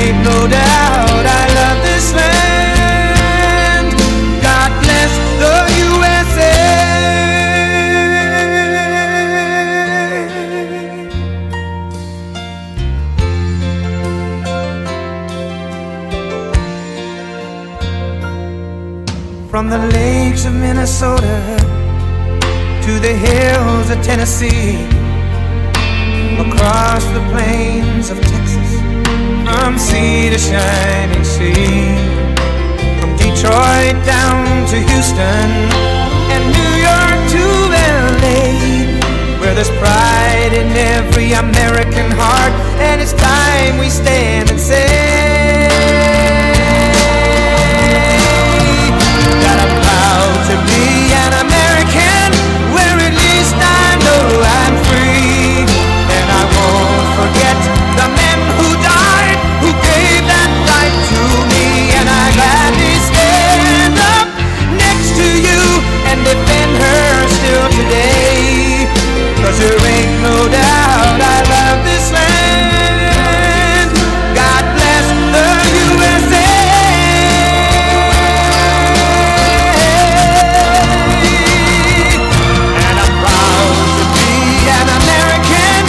ain't no doubt I love this land. God bless the USA. From the lakes of Minnesota to the hills of Tennessee, across the plains of Texas, from sea to shining sea, from Detroit down to Houston and New York to LA, where there's pride in every American heart, and it's time we stand and say that I'm proud to be an American, where at least I know I'm free. And I won't forget the men who died, who gave that right to me. And I gladly stand up next to you and defend her still today, 'cause there ain't no doubt I love this land. God bless the USA. And I'm proud to be an American,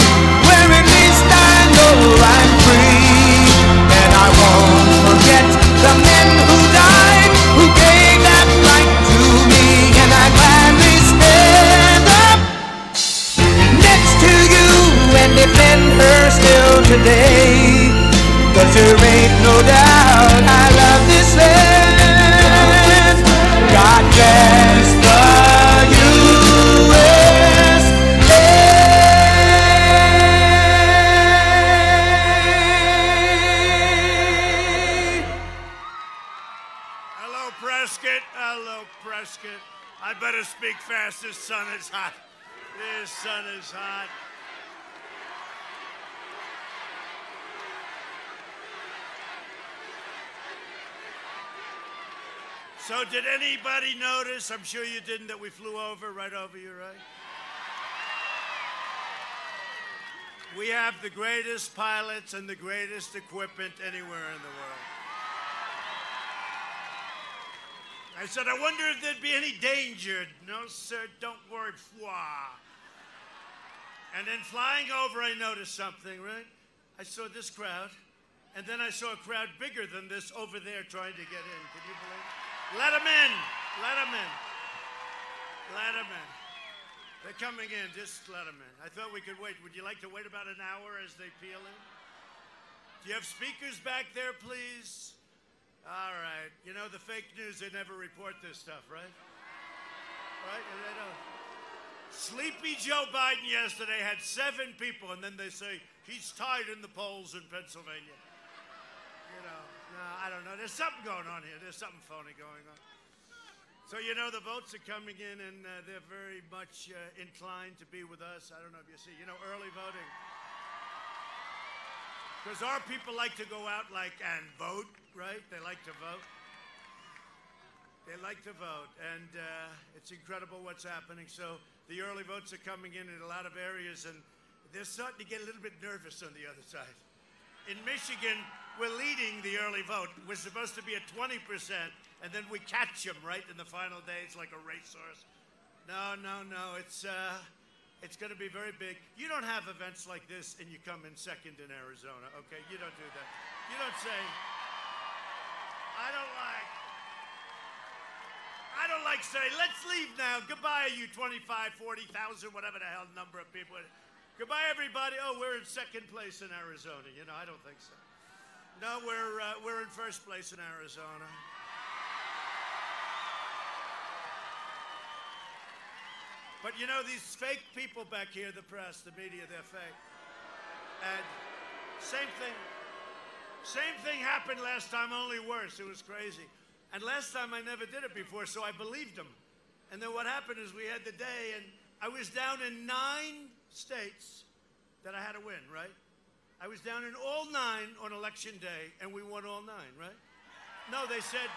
where at least I know I'm free. And I won't forget the men who died, who gave that right to me. And I gladly stand up next to you and defend her still today, 'cause there ain't no doubt I love this land. God bless the USA. Hello, Prescott. Hello, Prescott. I better speak fast. This sun is hot. This sun is hot. So did anybody notice, I'm sure you didn't, that we flew right over you, right? We have the greatest pilots and the greatest equipment anywhere in the world. I said, I wonder if there'd be any danger. No, sir, don't worry. And then flying over, I noticed something, right? I saw this crowd, and then I saw a crowd bigger than this over there trying to get in. Can you believe it? Let them in. Let them in. Let them in. They're coming in. Just let them in. I thought we could wait. Would you like to wait about an hour as they peel in? Do you have speakers back there, please? All right. You know, the fake news, they never report this stuff, right? Right? They don't. Sleepy Joe Biden yesterday had 7 people, and then they say he's tied in the polls in Pennsylvania. You know, no, I don't know. There's something going on here. There's something phony going on. So, you know, the votes are coming in, and they're very much inclined to be with us. I don't know if you see, you know, early voting. Because our people like to go out and vote, right? They like to vote. They like to vote, and it's incredible what's happening. So the early votes are coming in a lot of areas, and they're starting to get a little bit nervous on the other side. In Michigan, we're leading the early vote. We're supposed to be at 20%, and then we catch them right in the final day. It's like a racehorse. No, no, no. It's going to be very big. You don't have events like this, and you come in second in Arizona, okay? You don't do that. You don't say, I don't like saying, let's leave now. Goodbye, you 25, 40,000, whatever the hell number of people. Goodbye, everybody. Oh, we're in second place in Arizona. You know, I don't think so. No, we're in first place in Arizona. But you know, these fake people back here, the press, the media, they're fake. And same thing happened last time, only worse. It was crazy. And last time I never did it before, so I believed them. And then what happened is we had the day, and I was down in 9 states that I had to win, right? I was down in all 9 on election day, and we won all 9, right? No, they said,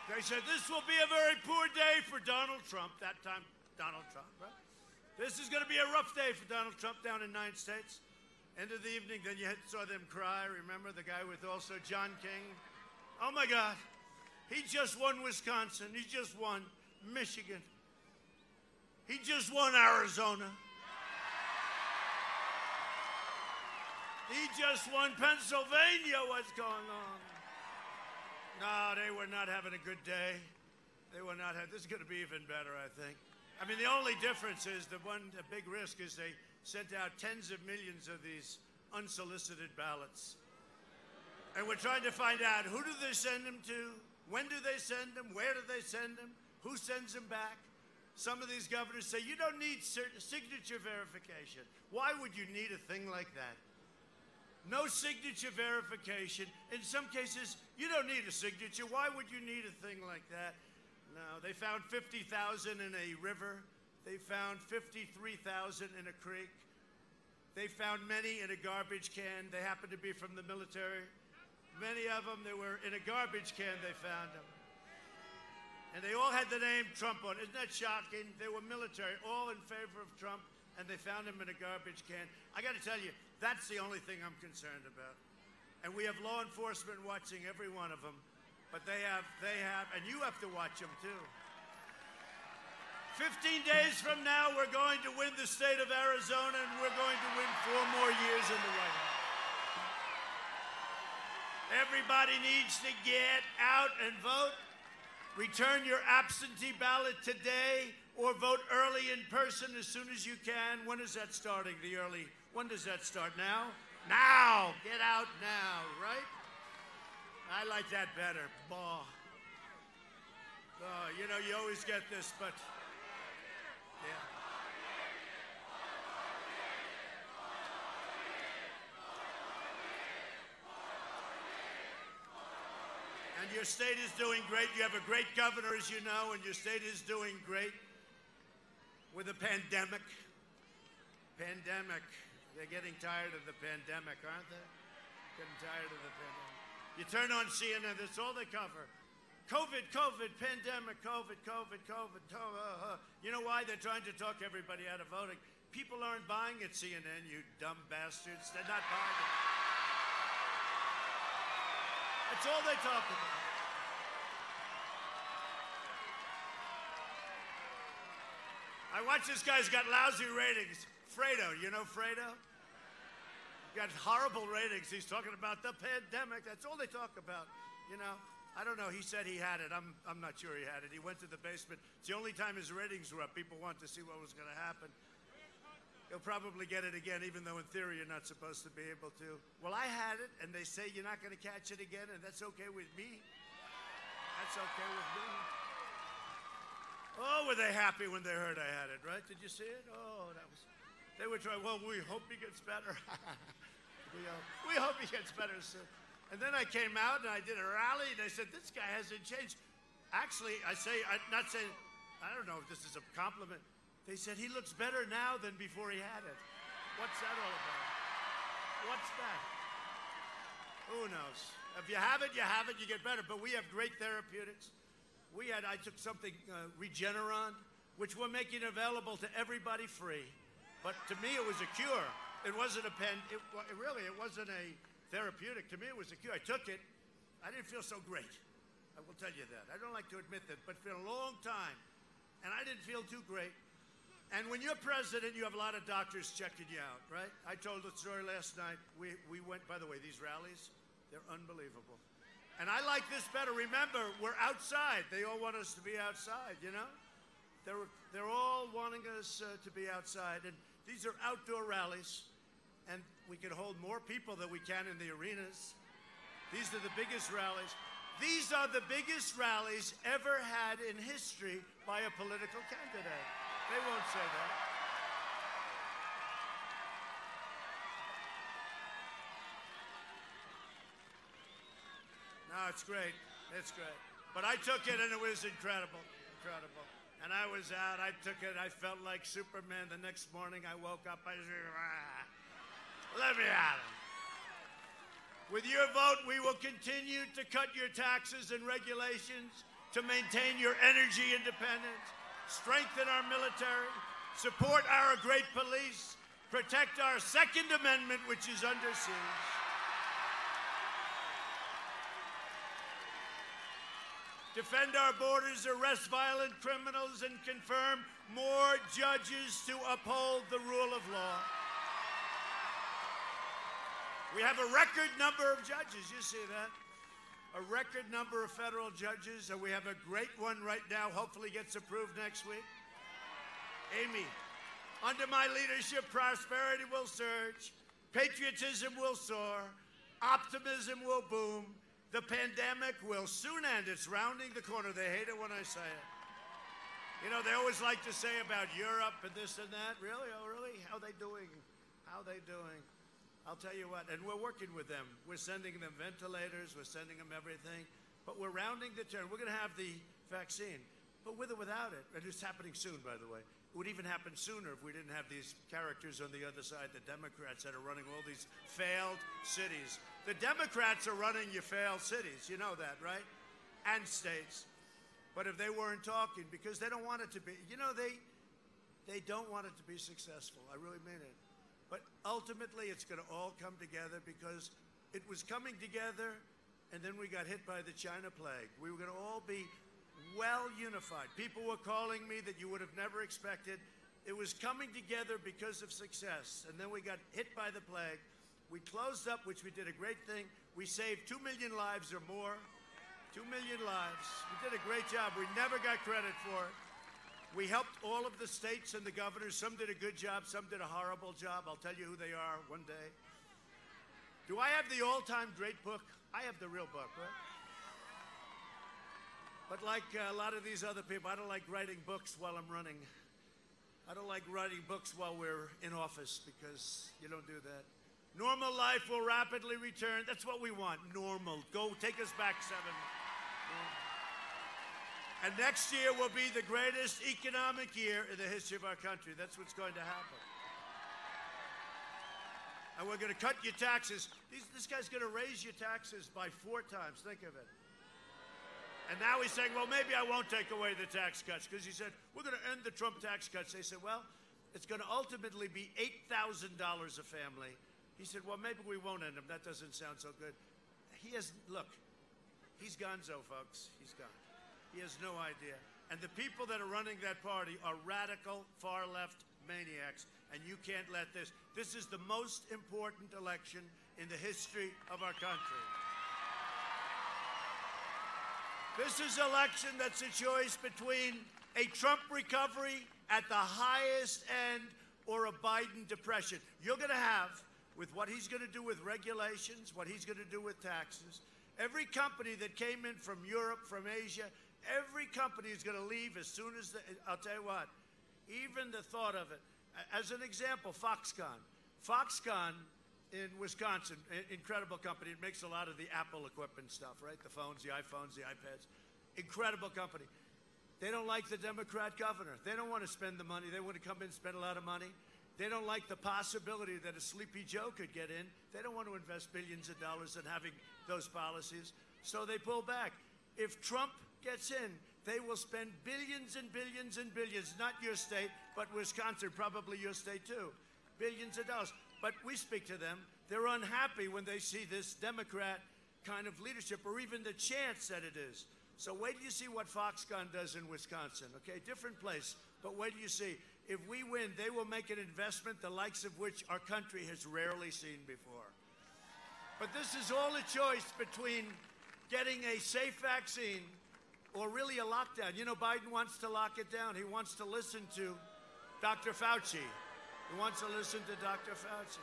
this will be a very poor day for Donald Trump. That time, Donald Trump, right? This is going to be a rough day for Donald Trump down in 9 states. End of the evening, then you saw them cry. Remember the guy with also John King? Oh my God. He just won Wisconsin. He just won Michigan. He just won Arizona. He just won Pennsylvania. What's going on? No, they were not having a good day. They were not having, this is going to be even better, I think. I mean, the only difference is the big risk is they sent out tens of millions of these unsolicited ballots. And we're trying to find out, who do they send them to? When do they send them? Where do they send them? Who sends them back? Some of these governors say, you don't need signature verification. Why would you need a thing like that? No signature verification. In some cases, you don't need a signature. Why would you need a thing like that? No, they found 50,000 in a river. They found 53,000 in a creek. They found many in a garbage can. They happened to be from the military. Many of them, they were in a garbage can, they found them. And they all had the name Trump on it. Isn't that shocking? They were military, all in favor of Trump, and they found him in a garbage can. I got to tell you, that's the only thing I'm concerned about. And we have law enforcement watching every one of them, but they have, and you have to watch them too. 15 days from now, we're going to win the state of Arizona, and we're going to win 4 more years in the White House. Everybody needs to get out and vote. Return your absentee ballot today, or vote early in person as soon as you can. When is that starting, the early? When does that start? Now? Now! Get out now, right? I like that better. Bah. You know, you always get this, but yeah. And your state is doing great. You have a great governor, as you know, and your state is doing great with a pandemic. Pandemic. They're getting tired of the pandemic, aren't they? Getting tired of the pandemic. You turn on CNN, that's all they cover. COVID, COVID, pandemic, COVID, COVID, COVID. You know why? They're trying to talk everybody out of voting. People aren't buying at CNN, you dumb bastards. They're not buying it. That's all they talk about. I watch this guy's got lousy ratings. Fredo, you know Fredo? Got horrible ratings. He's talking about the pandemic. That's all they talk about. You know, I don't know. He said he had it. I'm not sure he had it. He went to the basement. It's the only time his ratings were up. People wanted to see what was going to happen. He'll probably get it again, even though in theory you're not supposed to be able to. Well, I had it, and they say you're not going to catch it again, and that's okay with me. That's okay with me. Oh, were they happy when they heard I had it, right? Did you see it? Oh, that was... They were trying, well, we hope he gets better. we hope he gets better soon. And then I came out and I did a rally and they said, this guy hasn't changed. Actually, I'm not saying, I don't know if this is a compliment. They said he looks better now than before he had it. What's that all about? What's that? Who knows? If you have it, you get better. But we have great therapeutics. I took something, Regeneron, which we're making available to everybody free. But to me, it was a cure. It wasn't a it wasn't a therapeutic. To me, it was a cure. I took it. I didn't feel so great. I will tell you that. I don't like to admit that, but for a long time. And I didn't feel too great. And when you're president, you have a lot of doctors checking you out, right? I told the story last night. We went, by the way, these rallies, they're unbelievable. And I like this better. Remember, we're outside. They all want us to be outside, you know? They're all wanting us to be outside. And these are outdoor rallies, and we can hold more people than we can in the arenas. These are the biggest rallies. These are the biggest rallies ever had in history by a political candidate. They won't say that. No, it's great. It's great. But I took it, and it was incredible. Incredible. And I was out, I took it, I felt like Superman. The next morning I woke up, I said, let me at it. With your vote, we will continue to cut your taxes and regulations to maintain your energy independence, strengthen our military, support our great police, protect our Second Amendment, which is under siege. Defend our borders, arrest violent criminals, and confirm more judges to uphold the rule of law. We have a record number of judges, you see that? A record number of federal judges, and we have a great one right now, hopefully gets approved next week. Amy, under my leadership, prosperity will surge, patriotism will soar, optimism will boom, the pandemic will soon end. It's rounding the corner. They hate it when I say it. You know, they always like to say about Europe and this and that. Really? Oh, really? How are they doing? How are they doing? I'll tell you what, and we're working with them. We're sending them ventilators. We're sending them everything. But we're rounding the turn. We're going to have the vaccine, but with or without it. And it's happening soon, by the way. It would even happen sooner if we didn't have these characters on the other side, the Democrats that are running all these failed cities. The Democrats are running your failed cities. You know that, right? And states. But if they weren't talking, because they don't want it to be, you know, they don't want it to be successful. I really mean it. But ultimately, it's going to all come together because it was coming together, and then we got hit by the China plague. We were going to all be well unified. People were calling me that you would have never expected. It was coming together because of success. And then we got hit by the plague. We closed up, which we did a great thing. We saved 2 million lives or more. 2 million lives. We did a great job. We never got credit for it. We helped all of the states and the governors. Some did a good job. Some did a horrible job. I'll tell you who they are one day. Do I have the all-time great book? I have the real book, right? But like a lot of these other people, I don't like writing books while I'm running. I don't like writing books while we're in office because you don't do that. Normal life will rapidly return. That's what we want, normal. Go, take us back 7. And next year will be the greatest economic year in the history of our country. That's what's going to happen. And we're going to cut your taxes. This guy's going to raise your taxes by 4 times. Think of it. And now he's saying, well, maybe I won't take away the tax cuts, because he said, we're going to end the Trump tax cuts. They said, well, it's going to ultimately be $8,000 a family. He said, well, maybe we won't end them. That doesn't sound so good. He has, look, he's gonzo, folks. He's gone. He has no idea. And the people that are running that party are radical, far-left maniacs, and you can't let this. This is the most important election in the history of our country. This is an election that's a choice between a Trump recovery at the highest end or a Biden depression. You're going to have, with what he's going to do with regulations, what he's going to do with taxes, every company that came in from Europe, from Asia, every company is going to leave as soon as I'll tell you what, even the thought of it. As an example, Foxconn. Foxconn in Wisconsin, incredible company. It makes a lot of the Apple equipment stuff, right? The phones, the iPhones, the iPads. Incredible company. They don't like the Democrat governor. They don't want to spend the money. They want to come in and spend a lot of money. They don't like the possibility that a Sleepy Joe could get in. They don't want to invest billions of dollars in having those policies. So they pull back. If Trump gets in, they will spend billions and billions and billions, not your state, but Wisconsin, probably your state too. Billions of dollars. But we speak to them. They're unhappy when they see this Democrat kind of leadership, or even the chance that it is. So wait till you see what Foxconn does in Wisconsin, okay? Different place, but wait till you see. If we win, they will make an investment the likes of which our country has rarely seen before. But this is all a choice between getting a safe vaccine or really a lockdown. You know, Biden wants to lock it down. He wants to listen to Dr. Fauci. He wants to listen to Dr. Fauci.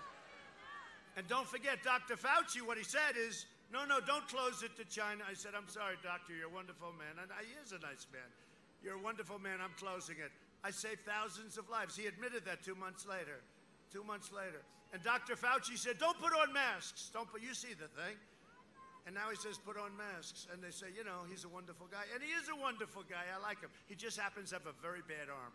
And don't forget, Dr. Fauci, what he said is, no, don't close it to China. I said, I'm sorry, doctor, you're a wonderful man. And he is a nice man. You're a wonderful man. I'm closing it. I saved thousands of lives. He admitted that 2 months later. 2 months later. And Dr. Fauci said, don't put on masks. You see the thing. And now he says, put on masks. And they say, you know, he's a wonderful guy. And he is a wonderful guy. I like him. He just happens to have a very bad arm.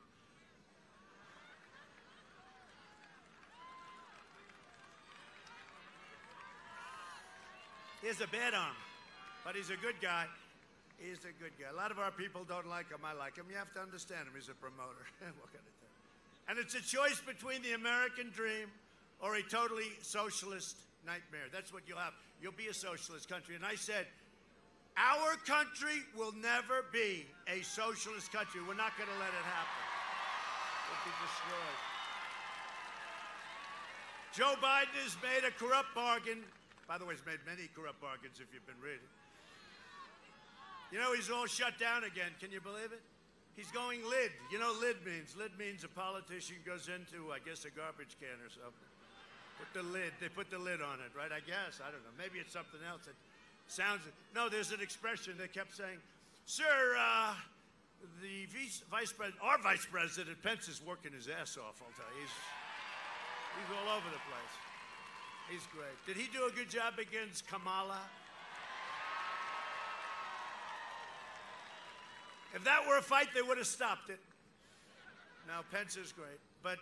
He has a bad arm, but he's a good guy. He's a good guy. A lot of our people don't like him. I like him. You have to understand him. He's a promoter. What can I tell you? And it's a choice between the American dream or a totally socialist nightmare. That's what you'll have. You'll be a socialist country. And I said, our country will never be a socialist country. We're not going to let it happen. It'll be destroyed. Joe Biden has made a corrupt bargain. By the way, he's made many corrupt bargains if you've been reading. You know, he's all shut down again. Can you believe it? He's going lid. You know what lid means? Lid means a politician goes into, I guess, a garbage can or something. Put the lid. They put the lid on it, right? I guess. I don't know. Maybe it's something else. It sounds. No, there's an expression. They kept saying, "Sir, the vice president, our vice president Pence is working his ass off." I'll tell you, he's all over the place. He's great. Did he do a good job against Kamala? If that were a fight, they would have stopped it. Now, Pence is great. But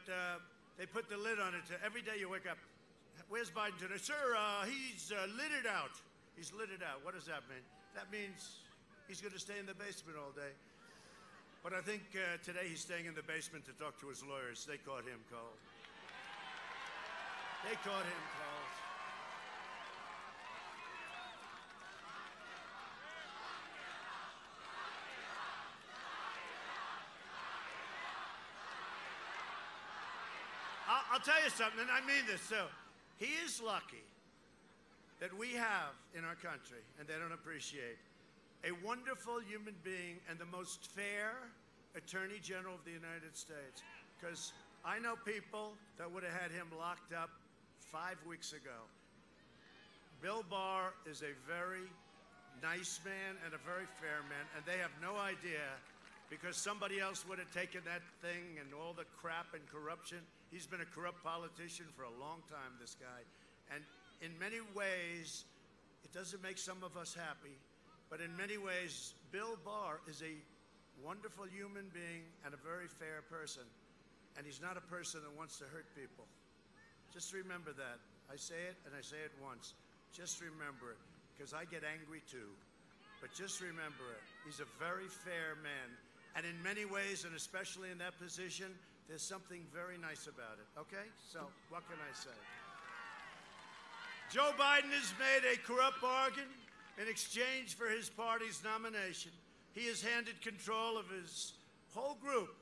they put the lid on it. Every day you wake up, where's Biden today? Sir, he's lit it out. He's lit it out. What does that mean? That means he's going to stay in the basement all day. But I think today he's staying in the basement to talk to his lawyers. They caught him cold. They caught him cold. I'll tell you something, and I mean this, so he is lucky that we have in our country, and they don't appreciate, a wonderful human being and the most fair Attorney General of the United States. Because I know people that would have had him locked up 5 weeks ago. Bill Barr is a very nice man and a very fair man, and they have no idea, because somebody else would have taken that thing and all the crap and corruption. He's been a corrupt politician for a long time, this guy. And in many ways, it doesn't make some of us happy, but in many ways, Bill Barr is a wonderful human being and a very fair person. And he's not a person that wants to hurt people. Just remember that. I say it, and I say it once. Just remember it, because I get angry too. But just remember it. He's a very fair man. And in many ways, and especially in that position, there's something very nice about it, okay? So, what can I say? Joe Biden has made a corrupt bargain in exchange for his party's nomination. He has handed control of his whole group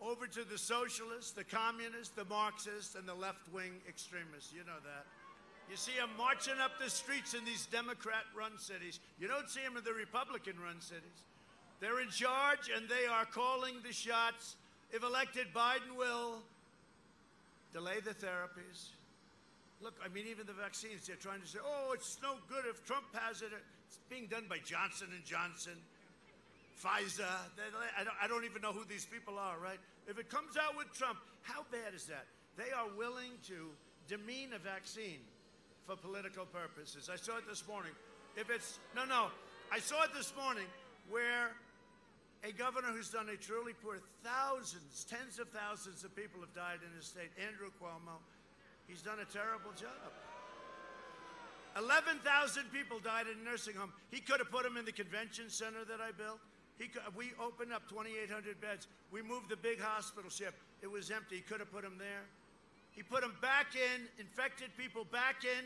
over to the socialists, the communists, the Marxists, and the left-wing extremists. You know that. You see them marching up the streets in these Democrat-run cities. You don't see them in the Republican-run cities. They're in charge, and they are calling the shots. If elected, Biden will delay the therapies. Look, I mean, even the vaccines, they're trying to say, oh, it's no good if Trump has it. It's being done by Johnson & Johnson, Pfizer. I don't even know who these people are, right? If it comes out with Trump, how bad is that? They are willing to demean a vaccine for political purposes. I saw it this morning. I saw it this morning where a governor who's done a truly poor, thousands, tens of thousands of people have died in his state, Andrew Cuomo. He's done a terrible job. 11,000 people died in a nursing home. He could have put them in the convention center that I built. We opened up 2,800 beds. We moved the big hospital ship. It was empty. He could have put them there. He put them back in, infected people back in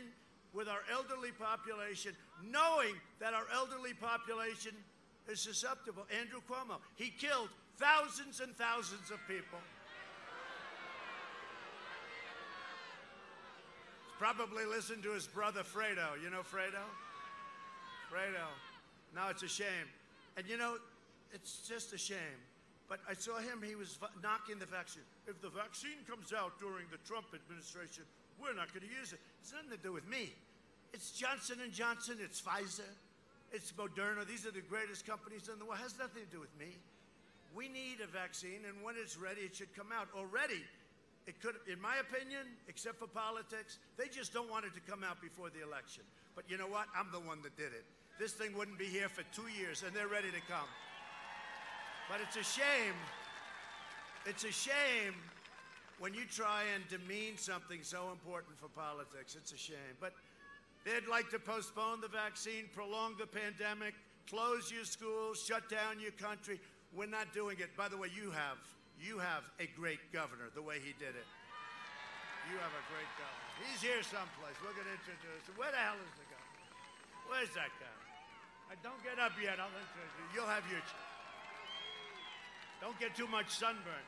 with our elderly population, knowing that our elderly population is susceptible. Andrew Cuomo, he killed thousands and thousands of people. He's probably listened to his brother Fredo. You know Fredo? Fredo. Now it's a shame. And you know, it's just a shame. But I saw him, he was knocking the vaccine. If the vaccine comes out during the Trump administration, we're not going to use it. It's nothing to do with me. It's Johnson & Johnson, it's Pfizer. It's Moderna. These are the greatest companies in the world. It has nothing to do with me. We need a vaccine, and when it's ready, it should come out. Already, it could, in my opinion, except for politics, they just don't want it to come out before the election. But you know what? I'm the one that did it. This thing wouldn't be here for 2 years, and they're ready to come. But it's a shame. It's a shame when you try and demean something so important for politics. It's a shame. But they'd like to postpone the vaccine, prolong the pandemic, close your schools, shut down your country. We're not doing it. By the way, you have you have a great governor, the way he did it. You have a great governor. He's here someplace. We're going to introduce him. Where the hell is the governor? Where's that guy? Don't get up yet. I'll introduce you. You'll have your chance. Don't get too much sunburn.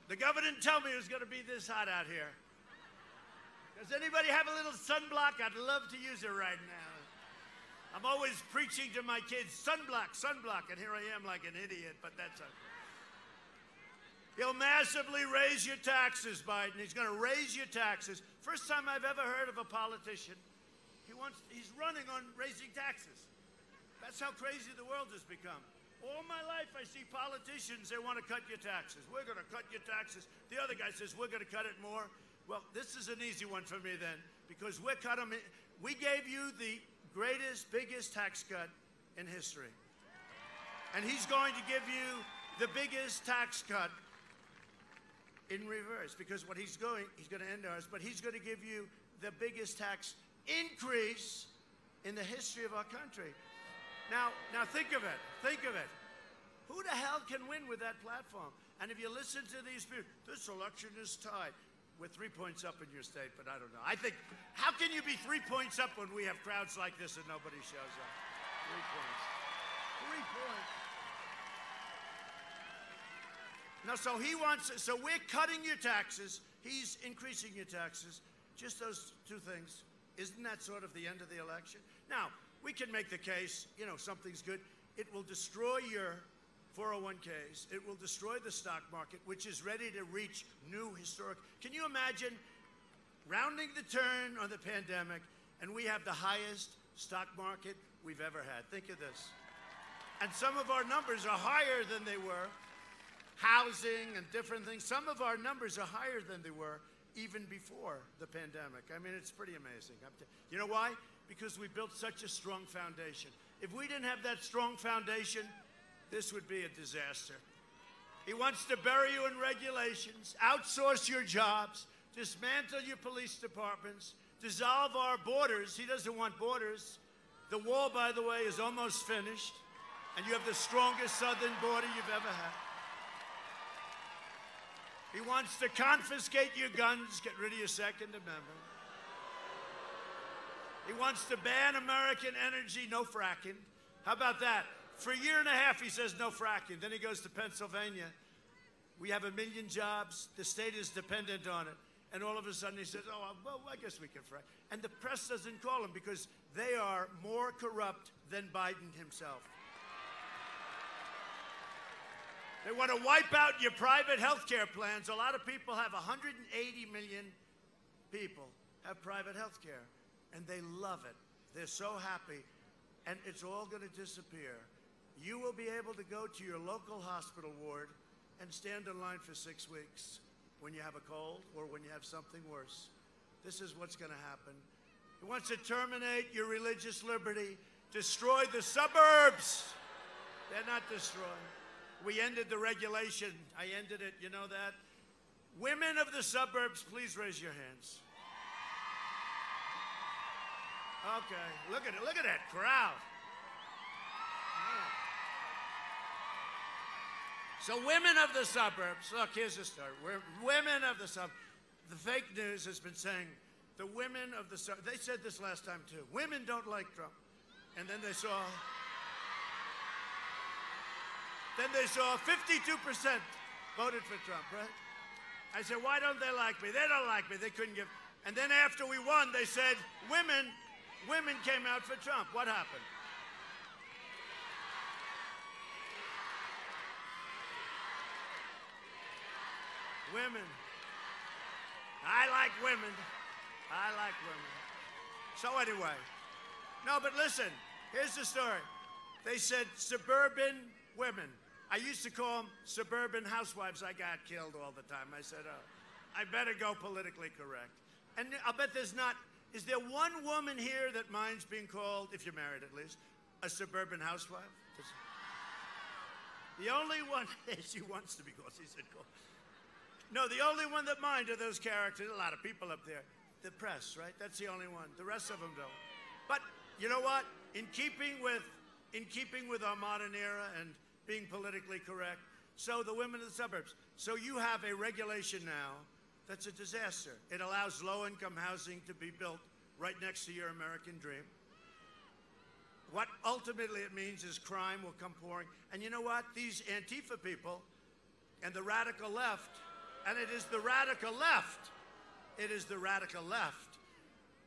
The governor didn't tell me it was going to be this hot out here. Does anybody have a little sunblock? I'd love to use it right now. I'm always preaching to my kids, sunblock, sunblock, and here I am like an idiot, but that's okay. He'll massively raise your taxes, Biden. He's going to raise your taxes. First time I've ever heard of a politician. He's running on raising taxes. That's how crazy the world has become. All my life I see politicians, they want to cut your taxes. We're going to cut your taxes. The other guy says, we're going to cut it more. Well, this is an easy one for me then, because we gave you the greatest, biggest tax cut in history. And he's going to give you the biggest tax cut in reverse, because he's going to end ours, but he's going to give you the biggest tax increase in the history of our country. Now think of it. Who the hell can win with that platform? And if you listen to these people, this election is tied. We're 3 points up in your state, but I don't know. I think, how can you be 3 points up when we have crowds like this and nobody shows up? 3 points. 3 points. Now, so we're cutting your taxes. He's increasing your taxes. Just those two things. Isn't that sort of the end of the election? Now, we can make the case, something's good. It will destroy your 401ks. It will destroy the stock market, which is ready to reach new historic. Can you imagine rounding the turn on the pandemic, and we have the highest stock market we've ever had? Think of this. And some of our numbers are higher than they were. Housing and different things. Some of our numbers are higher than they were even before the pandemic. I mean, it's pretty amazing. You know why? Because we built such a strong foundation. If we didn't have that strong foundation, this would be a disaster. He wants to bury you in regulations, outsource your jobs, dismantle your police departments, dissolve our borders. He doesn't want borders. The wall, by the way, is almost finished, and you have the strongest southern border you've ever had. He wants to confiscate your guns, get rid of your Second Amendment. He wants to ban American energy, no fracking. How about that? For a year and a half, he says no fracking. Then he goes to Pennsylvania. We have 1 million jobs. The state is dependent on it. And all of a sudden he says, oh, well, I guess we can frack. And the press doesn't call him because they are more corrupt than Biden himself. They want to wipe out your private health care plans. A lot of people have 180 million people have private health care, and they love it. They're so happy, and it's all going to disappear. You will be able to go to your local hospital ward and stand in line for 6 weeks when you have a cold or when you have something worse. This is what's going to happen. He wants to terminate your religious liberty, destroy the suburbs. They're not destroyed. We ended the regulation. I ended it. You know that? Women of the suburbs, please raise your hands. Okay. Look at it. Look at that crowd. So women of the suburbs, look, here's the story. Women of the suburbs. The fake news has been saying the women of the suburbs. They said this last time, too. Women don't like Trump. And then they saw 52% voted for Trump, right? I said, why don't they like me? They don't like me. They couldn't give. And then after we won, they said, women came out for Trump. What happened? Women. I like women. I like women. So anyway. No, but listen. Here's the story. They said suburban women. I used to call them suburban housewives. I got killed all the time. I said, oh, I better go politically correct. And I'll bet there's not, is there one woman here that minds being called, if you're married at least, a suburban housewife? The only one, she wants to be called, she said called. No, the only one that mind are those characters, a lot of people up there. The press, right? That's the only one. The rest of them don't. But you know what? In keeping with our modern era and being politically correct, So the women of the suburbs. So you have a regulation now that's a disaster. It allows low-income housing to be built right next to your American dream. What ultimately it means is crime will come pouring. And you know what? These Antifa people and the radical left, and it is the radical left. It is the radical left.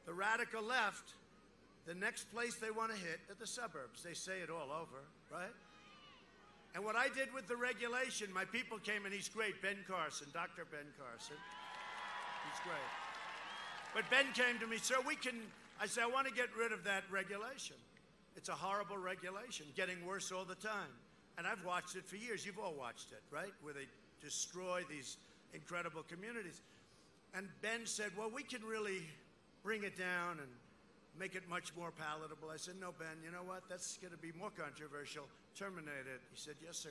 The radical left, the next place they want to hit are the suburbs. They say it all over, right? And what I did with the regulation, my people came, and he's great, Ben Carson, Dr. Ben Carson. He's great. But Ben came to me, sir, I said, I want to get rid of that regulation. It's a horrible regulation, getting worse all the time. And I've watched it for years. You've all watched it, right? Where they destroy these incredible communities. And Ben said, well, we can really bring it down and make it much more palatable. I said, no, Ben, you know what? That's going to be more controversial. Terminate it. He said, yes, sir,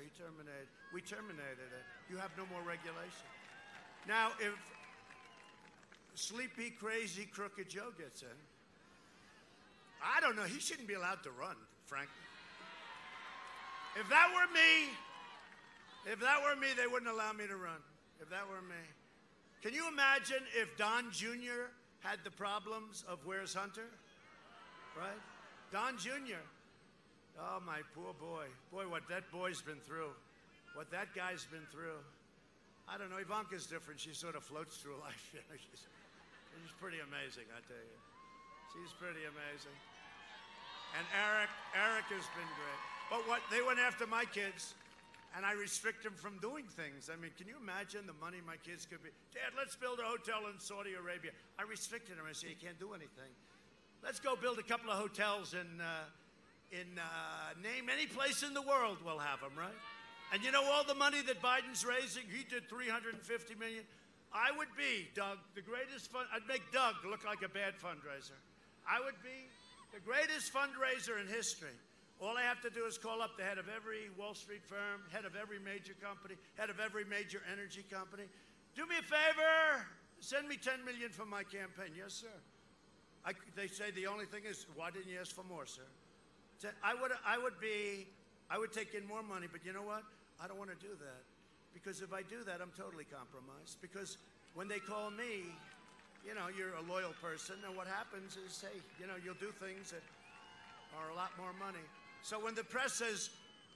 we terminated it. You have no more regulation. Now, if sleepy, crazy, crooked Joe gets in, I don't know, he shouldn't be allowed to run, frankly. If that were me, they wouldn't allow me to run. If that were me. Can you imagine if Don Jr. had the problems of Where's Hunter? Right? Don Jr. Oh, my poor boy. Boy, what that boy's been through. What that guy's been through. I don't know, Ivanka's different. She sort of floats through life. She's pretty amazing, I tell you. She's pretty amazing. And Eric has been great. But they went after my kids, and I restrict them from doing things. I mean, can you imagine the money my kids could be? Dad, let's build a hotel in Saudi Arabia. I restricted them. I said, you can't do anything. Let's go build a couple of hotels in name any place in the world, we'll have them, right? And you know all the money that Biden's raising? He did $350 million. I would be, Doug, the greatest I'd make Doug look like a bad fundraiser. I would be the greatest fundraiser in history. All I have to do is call up the head of every Wall Street firm, head of every major company, head of every major energy company. Do me a favor, send me $10 million for my campaign. Yes, sir. They say the only thing is, why didn't you ask for more, sir? I would take in more money, but you know what? I don't want to do that. Because if I do that, I'm totally compromised. Because when they call me, you know, you're a loyal person, and what happens is, hey, you know, you'll do things that are a lot more money. So when the press says,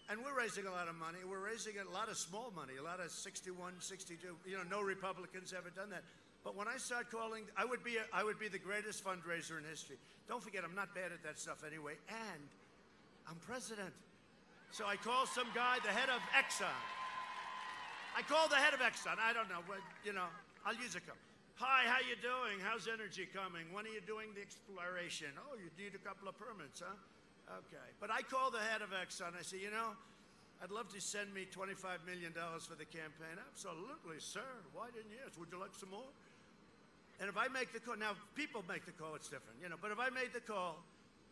and we're raising a lot of money, we're raising a lot of small money, a lot of 61, 62, you know, no Republicans ever done that. But when I start calling, I would be the greatest fundraiser in history. Don't forget, I'm not bad at that stuff anyway, and I'm president. So I call some guy, the head of Exxon. I call the head of Exxon. I don't know, but, you know, I'll use a couple. Hi, how you doing? How's energy coming? When are you doing the exploration? Oh, you need a couple of permits, huh? Okay. But I call the head of Exxon. I say, you know, I'd love to send me $25 million for the campaign. Absolutely, sir. Why didn't you ask? Would you like some more? And if I make the call, now people make the call, it's different, you know, but if I made the call,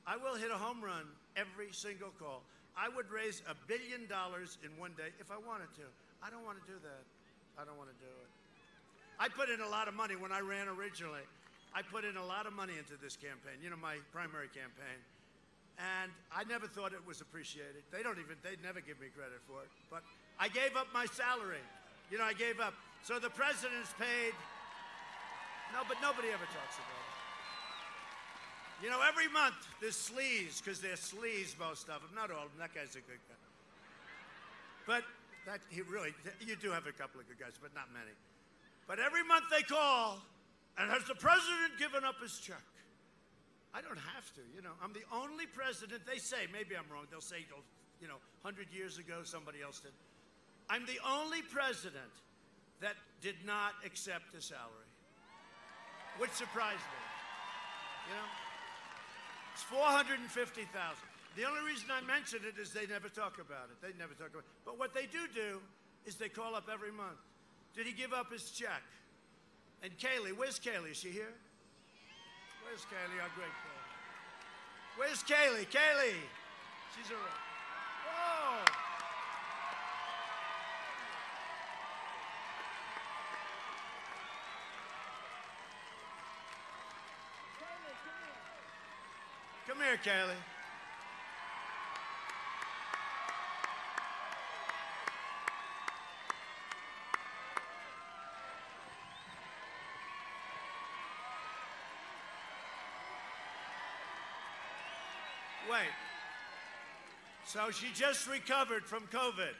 I will hit a home run every single call. I would raise $1 billion in one day if I wanted to. I don't want to do that. I don't want to do it. I put in a lot of money when I ran originally. I put in a lot of money into this campaign, you know, my primary campaign. And I never thought it was appreciated. They'd never give me credit for it. But I gave up my salary. You know, I gave up. So the president's paid. No, but nobody ever talks about it. You know, every month there's sleaze, because they're sleaze, most of them. Not all of them. That guy's a good guy. But you do have a couple of good guys, but not many. But every month they call, and has the president given up his check? I don't have to, you know. I'm the only president, they say, maybe I'm wrong, they'll say, you know, 100 years ago somebody else did. I'm the only president that did not accept a salary, which surprised me, you know. It's $450,000. The only reason I mention it is they never talk about it. They never talk about it. But what they do is they call up every month. Did he give up his check? And Kaylee, where's Kaylee? Is she here? Where's Kaylee, our great Kaylee? Where's Kaylee? Kaylee! She's around. Whoa! Come here, Kaylee. Wait. So she just recovered from COVID.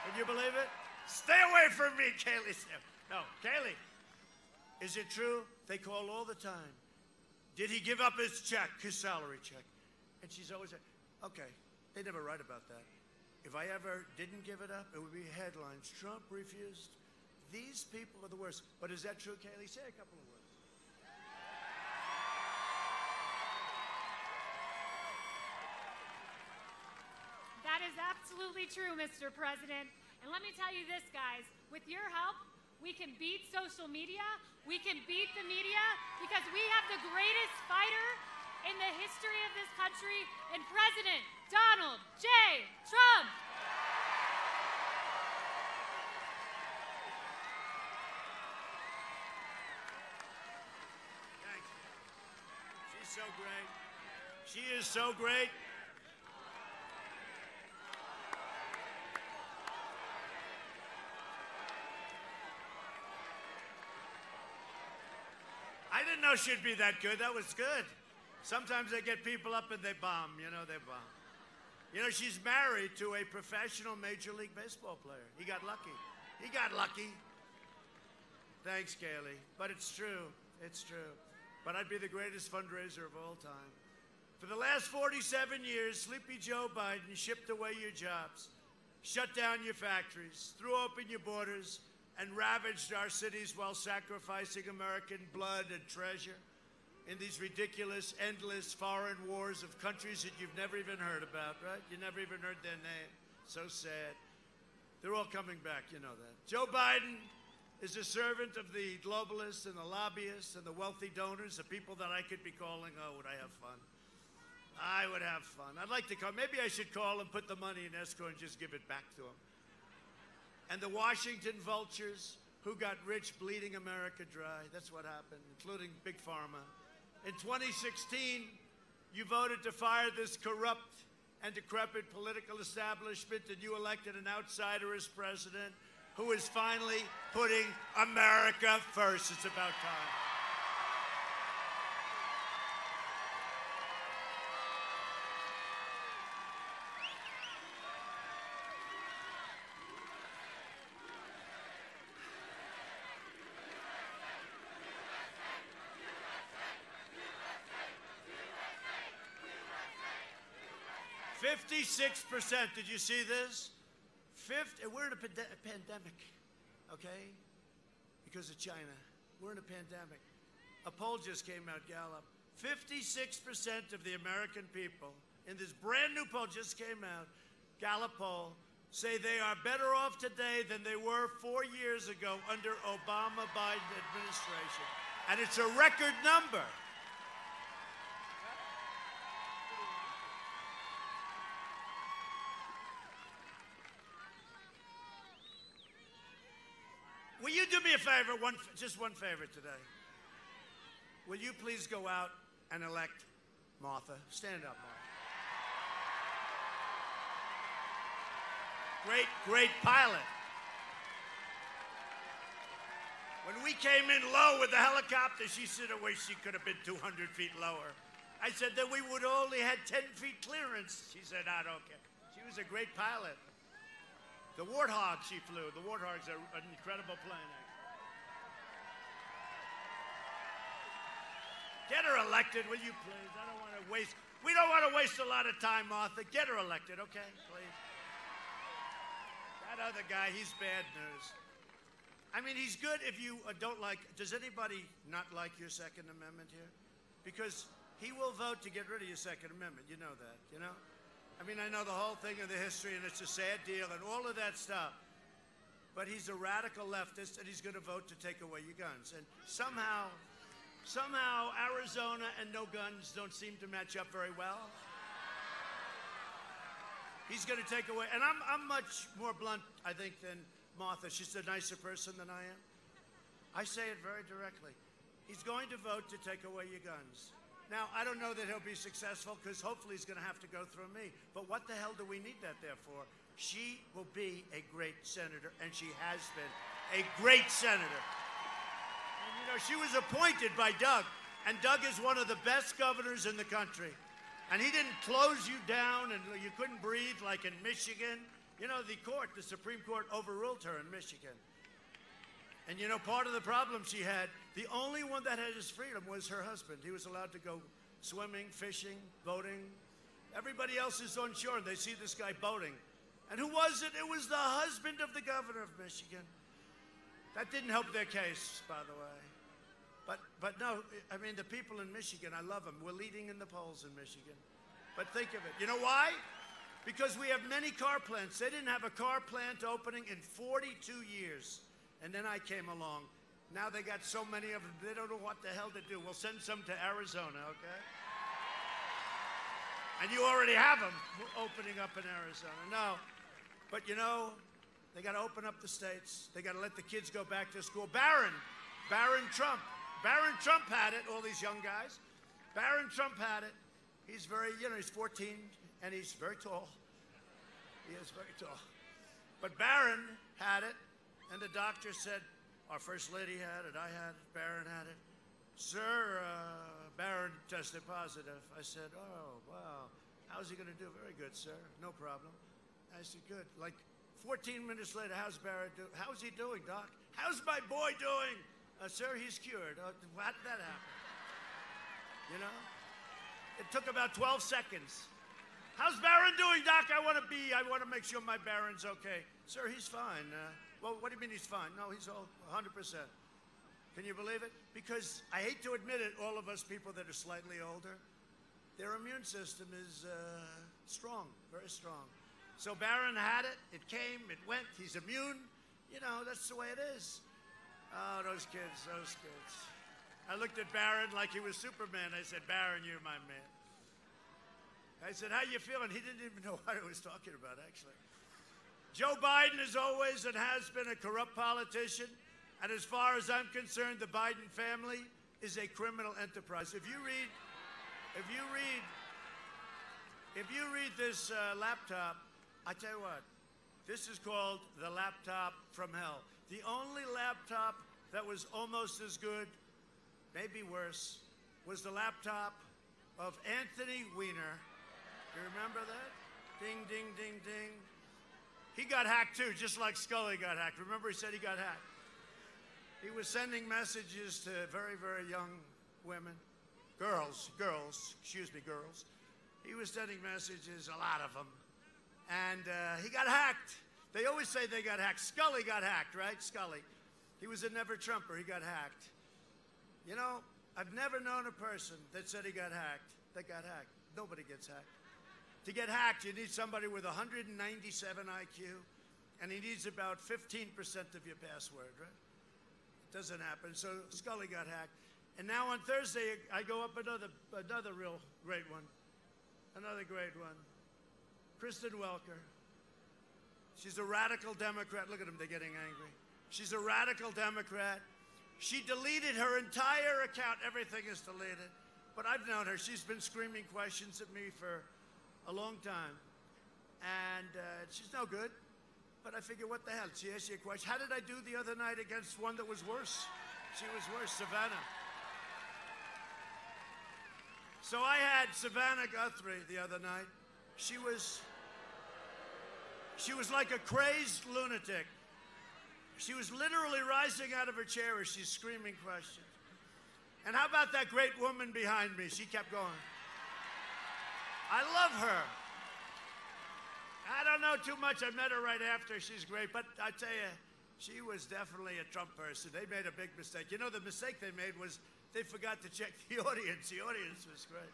Can you believe it? Stay away from me, Kaylee. No, Kaylee. Is it true? They call all the time. Did he give up his check, his salary check? And she's always like, okay, they never write about that. If I ever didn't give it up, it would be headlines. Trump refused. These people are the worst. But is that true, Kaylee? Say a couple of words. That is absolutely true, Mr. President. And let me tell you this, guys. With your help, we can beat social media. We can beat the media because we have the greatest fighter in the history of this country in President Donald J. Trump. Thanks. She's so great. She is so great. I didn't know she'd be that good. That was good. Sometimes they get people up and they bomb. You know, they bomb. You know, she's married to a professional Major League Baseball player. He got lucky. He got lucky. Thanks, Kaylee. But it's true. It's true. But I'd be the greatest fundraiser of all time. For the last 47 years, Sleepy Joe Biden shipped away your jobs, shut down your factories, threw open your borders, and ravaged our cities while sacrificing American blood and treasure in these ridiculous, endless foreign wars of countries that you've never even heard about, right? You never even heard their name. So sad. They're all coming back, you know that. Joe Biden is a servant of the globalists and the lobbyists and the wealthy donors, the people that I could be calling, oh, would I have fun? I would have fun. I'd like to call, maybe I should call and put the money in escrow and just give it back to them. And the Washington vultures who got rich bleeding America dry. That's what happened, including Big Pharma. In 2016, you voted to fire this corrupt and decrepit political establishment, and you elected an outsider as president who is finally putting America first. It's about time. %. Did you see this? We're in a pandemic, okay? Because of China. We're in a pandemic. A poll just came out, Gallup. 56% of the American people in this brand new poll just came out, Gallup poll, say they are better off today than they were 4 years ago under Obama-Biden administration. And it's a record number. Will you do me a favor, just one favor today? Will you please go out and elect Martha? Stand up, Martha. Great, great pilot. When we came in low with the helicopter, she said, oh, wait, she could have been 200 feet lower. I said that we would only had 10 feet clearance. She said, I don't care. She was a great pilot. The Warthog she flew. The Warthog's an incredible plane. Get her elected, will you please? I don't want to waste. We don't want to waste a lot of time, Martha. Get her elected, okay, please? That other guy, he's bad news. I mean, he's good if you don't like. Does anybody not like your Second Amendment here? Because he will vote to get rid of your Second Amendment. You know that, you know? I mean, I know the whole thing of the history, and it's a sad deal, and all of that stuff. But he's a radical leftist, and he's going to vote to take away your guns. And somehow Arizona and no guns don't seem to match up very well. He's going to take away, and I'm much more blunt, I think, than Martha. She's a nicer person than I am. I say it very directly. He's going to vote to take away your guns. Now, I don't know that he'll be successful because hopefully he's going to have to go through me. But what the hell do we need that there for? She will be a great senator, and she has been a great senator. And, you know, she was appointed by Doug. And Doug is one of the best governors in the country. And he didn't close you down and you couldn't breathe like in Michigan. You know, the Supreme Court overruled her in Michigan. And you know, part of the problem she had, the only one that had his freedom was her husband. He was allowed to go swimming, fishing, boating. Everybody else is on shore and they see this guy boating. And who was it? It was the husband of the governor of Michigan. That didn't help their case, by the way. But no, I mean, the people in Michigan, I love them. We're leading in the polls in Michigan. But think of it. You know why? Because we have many car plants. They didn't have a car plant opening in 42 years. And then I came along. Now they got so many of them, they don't know what the hell to do. We'll send some to Arizona, okay? And you already have them opening up in Arizona. No, but you know, they got to open up the states. They got to let the kids go back to school. Barron Trump had it, all these young guys. Barron Trump had it. He's very, you know, he's 14 and he's very tall. He is very tall. But Barron had it, and the doctor said, our first lady had it, I had it, Barron had it. Sir, Barron tested positive. I said, oh, wow. How's he going to do? Very good, sir. No problem. I said, good. Like 14 minutes later, how's Barron doing? How's he doing, doc? How's my boy doing? Sir, he's cured. How did that happen? You know? It took about 12 seconds. How's Barron doing, doc? I want to make sure my Barron's okay. Sir, he's fine. Well, what do you mean he's fine? No, he's all 100%. Can you believe it? Because I hate to admit it, all of us people that are slightly older, their immune system is strong, very strong. So Barron had it, it came, it went, he's immune. You know, that's the way it is. Oh, those kids. I looked at Barron like he was Superman. I said, Barron, you're my man. I said, how you feeling? He didn't even know what I was talking about, actually. Joe Biden is always and has been a corrupt politician. And as far as I'm concerned, the Biden family is a criminal enterprise. If you read this laptop, I tell you what, this is called the laptop from hell. The only laptop that was almost as good, maybe worse, was the laptop of Anthony Weiner. You remember that? Ding, ding, ding, ding. He got hacked too, just like Scully got hacked. Remember he said he got hacked? He was sending messages to very, very young women. Girls. He was sending messages, a lot of them. And he got hacked. They always say they got hacked. Scully got hacked, right? Scully. He was a never-Trumper. He got hacked. You know, I've never known a person that said he got hacked that got hacked. Nobody gets hacked. To get hacked, you need somebody with 197 IQ, and he needs about 15% of your password, right? It doesn't happen. So Scully got hacked. And now on Thursday, I go up another real great one. Another great one. Kristen Welker. She's a radical Democrat. Look at them, they're getting angry. She's a radical Democrat. She deleted her entire account. Everything is deleted. But I've known her. She's been screaming questions at me for a long time. And she's no good. But I figure, what the hell? She asked you a question. How did I do the other night against one that was worse? She was worse, Savannah. So I had Savannah Guthrie the other night. She was like a crazed lunatic. She was literally rising out of her chair as she's screaming questions. And how about that great woman behind me? She kept going. I love her. I don't know too much. I met her right after. She's great. But I tell you, she was definitely a Trump person. They made a big mistake. You know, the mistake they made was they forgot to check the audience. The audience was great.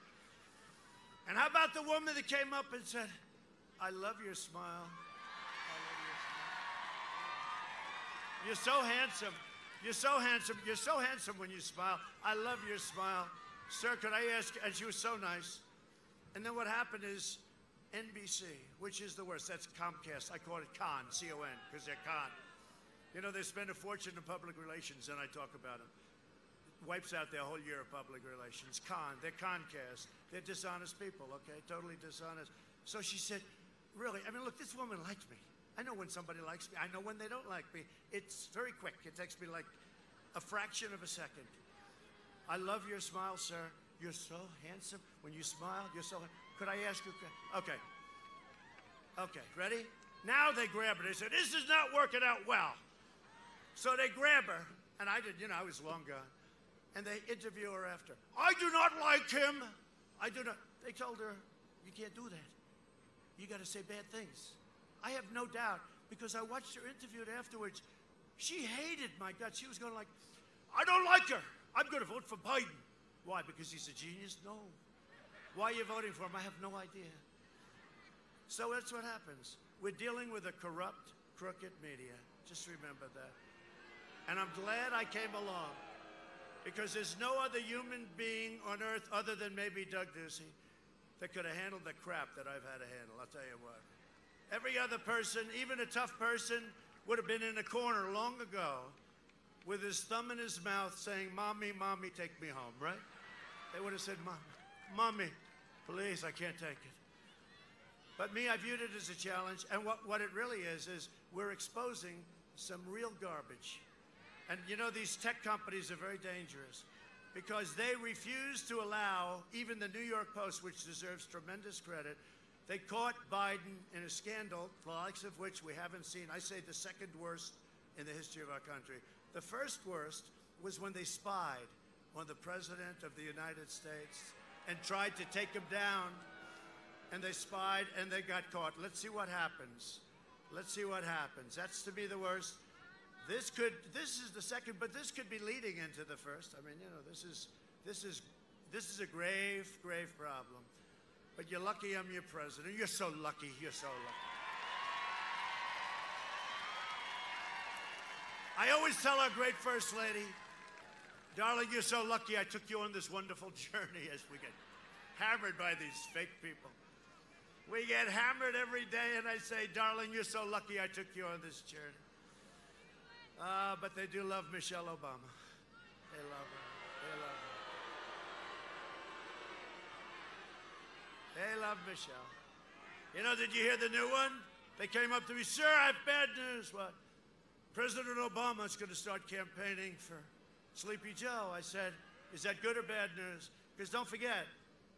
And how about the woman that came up and said, I love your smile. I love your smile. You're so handsome. You're so handsome. You're so handsome when you smile. I love your smile. Sir, could I ask? And she was so nice. And then what happened is NBC, which is the worst. That's Comcast. I call it Con, C-O-N, because they're con. You know, they spend a fortune in public relations, and I talk about them. Wipes out their whole year of public relations. Con, they're Comcast. They're dishonest people, okay? Totally dishonest. So she said, really, I mean, look, this woman liked me. I know when somebody likes me. I know when they don't like me. It's very quick. It takes me like a fraction of a second. I love your smile, sir. You're so handsome. When you smile, you're so... Could I ask you... Okay. Okay, ready? Now they grab her. They said, this is not working out well. So they grab her, and I did, I was long gone. And they interview her after. I do not like him. I do not. They told her, you can't do that. You got to say bad things. I have no doubt, because I watched her interviewed afterwards. She hated my guts. She was going like, I don't like her. I'm going to vote for Biden. Why? Because he's a genius? No. Why are you voting for him? I have no idea. So that's what happens. We're dealing with a corrupt, crooked media. Just remember that. And I'm glad I came along, because there's no other human being on earth other than maybe Doug Ducey that could have handled the crap that I've had to handle. I'll tell you what. Every other person, even a tough person, would have been in a corner long ago with his thumb in his mouth saying, Mommy, Mommy, take me home, right? They would have said, Mommy, please, I can't take it. But me, I viewed it as a challenge, and what it really is we're exposing some real garbage. And these tech companies are very dangerous, because they refuse to allow even the New York Post, which deserves tremendous credit. They caught Biden in a scandal, the likes of which we haven't seen. I say the second worst in the history of our country. The first worst was when they spied on the President of the United States and tried to take him down. And they spied, and they got caught. Let's see what happens. Let's see what happens. That's to be the worst. This is the second, but this could be leading into the first. I mean, this is a grave, grave problem. But you're lucky I'm your president. You're so lucky. You're so lucky. I always tell our great First Lady, darling, you're so lucky I took you on this wonderful journey, as we get hammered by these fake people. We get hammered every day, and I say, darling, you're so lucky I took you on this journey. But they do love Michelle Obama. They love her. They love her. They love Michelle. Did you hear the new one? They came up to me, sir, I have bad news. What? President Obama is going to start campaigning for Sleepy Joe. I said, is that good or bad news? Because don't forget,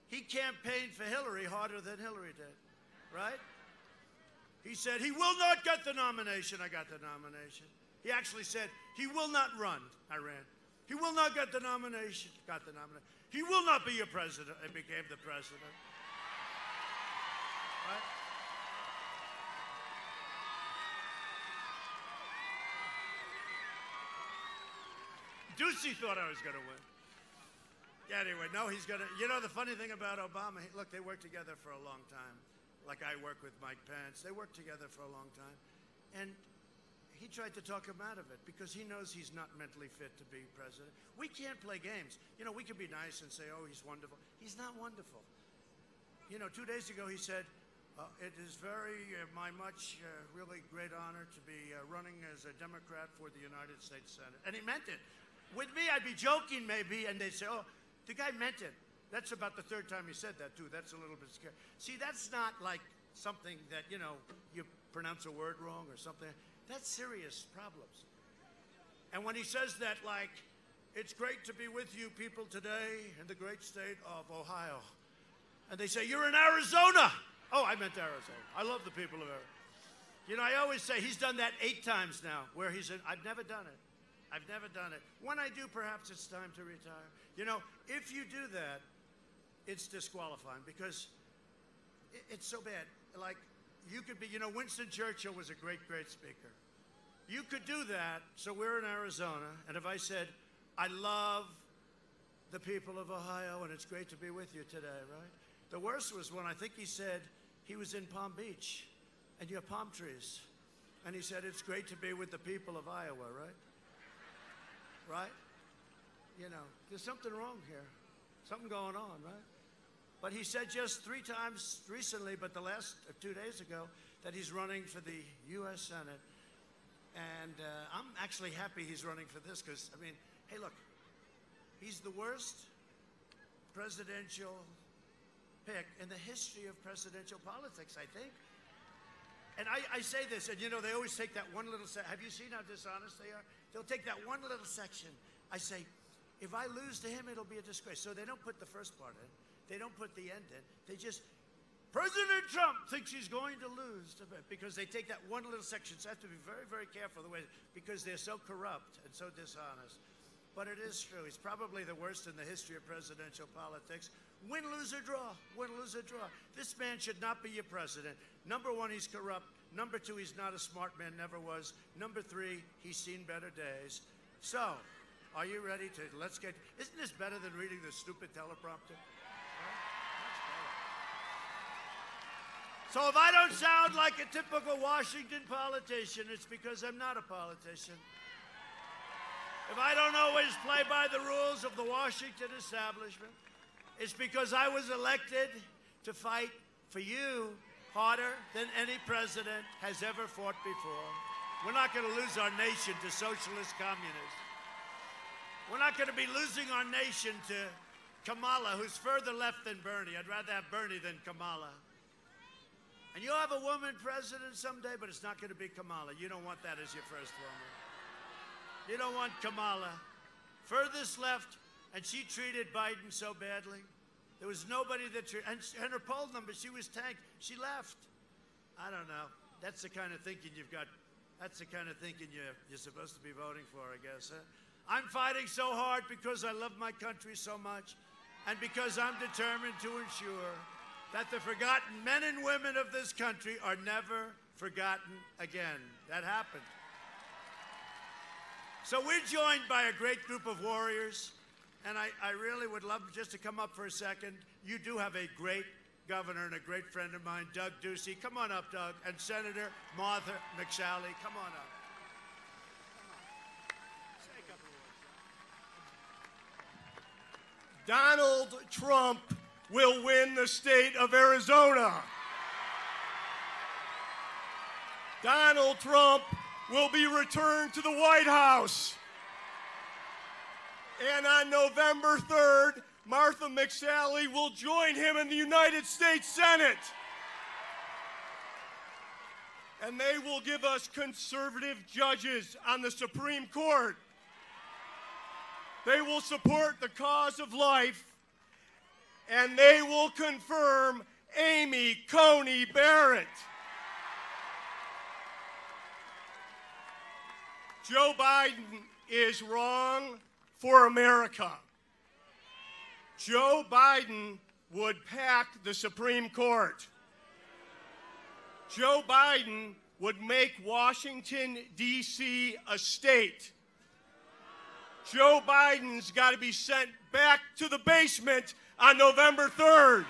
he campaigned for Hillary harder than Hillary did, right? He said, he will not get the nomination. I got the nomination. He actually said, he will not run. I ran. He will not get the nomination. Got the nomination. He will not be your president. I became the president. Right? Ducey thought I was going to win. Anyway, no, he's going to... the funny thing about Obama, look, they worked together for a long time. Like I work with Mike Pence. They worked together for a long time. And he tried to talk him out of it because he knows he's not mentally fit to be president. We can't play games. We can be nice and say, oh, he's wonderful. He's not wonderful. 2 days ago he said, it is my really great honor to be running as a Democrat for the United States Senate. And he meant it. With me, I'd be joking maybe, and they'd say, oh, the guy meant it. That's about the third time he said that, too. That's a little bit scary. See, that's not like something that, you pronounce a word wrong or something. That's serious problems. And when he says that, like, it's great to be with you people today in the great state of Ohio. And they say, you're in Arizona. Oh, I meant Arizona. I love the people of Arizona. I always say he's done that 8 times now, where he's in, I've never done it. I've never done it. When I do, perhaps it's time to retire. If you do that, it's disqualifying because it's so bad. Like, you could be, Winston Churchill was a great, great speaker. You could do that, so we're in Arizona, and if I said, I love the people of Ohio, and it's great to be with you today, right? The worst was when I think he said he was in Palm Beach, and you have palm trees. And he said, it's great to be with the people of Iowa, right? Right? There's something wrong here. Something going on, right? But he said just 3 times recently, but the last 2 days ago, that he's running for the U.S. Senate. And I'm actually happy he's running for this because, hey, look, he's the worst presidential pick in the history of presidential politics, I think. And I say this, and they always take that one little section. Have you seen how dishonest they are? They'll take that one little section. I say, if I lose to him, it'll be a disgrace. So they don't put the first part in. They don't put the end in. They just, President Trump thinks he's going to lose, because they take that one little section. So I have to be very, very careful the way, because they're so corrupt and so dishonest. But it is true. He's probably the worst in the history of presidential politics. Win, lose, or draw. Win, lose, or draw. This man should not be your president. Number one, he's corrupt. Number two, he's not a smart man, never was. Number three, he's seen better days. So, are you ready to, isn't this better than reading the stupid teleprompter? So if I don't sound like a typical Washington politician, it's because I'm not a politician. If I don't always play by the rules of the Washington establishment, it's because I was elected to fight for you harder than any president has ever fought before. We're not going to lose our nation to socialist communists. We're not going to be losing our nation to Kamala, who's further left than Bernie. I'd rather have Bernie than Kamala. And you'll have a woman president someday, but it's not going to be Kamala. You don't want that as your first woman. You don't want Kamala. Furthest left, and she treated Biden so badly. There was nobody that treated, and her poll number, she was tanked. She left. I don't know. That's the kind of thinking you've got. That's the kind of thinking you're supposed to be voting for, I guess. Huh? I'm fighting so hard because I love my country so much, and because I'm determined to ensure that the forgotten men and women of this country are never forgotten again. That happened. So we're joined by a great group of warriors, and I really would love just to come up for a second. You do have a great governor and a great friend of mine, Doug Ducey. Come on up, Doug. And Senator Martha McSally. Come on up. Say a couple of words. Donald Trump will win the state of Arizona. Donald Trump will be returned to the White House. And on November 3rd, Martha McSally will join him in the United States Senate. And they will give us conservative judges on the Supreme Court. They will support the cause of life, and they will confirm Amy Coney Barrett. Joe Biden is wrong for America. Joe Biden would pack the Supreme Court. Joe Biden would make Washington, D.C. a state. Joe Biden's got to be sent back to the basement on November 3rd.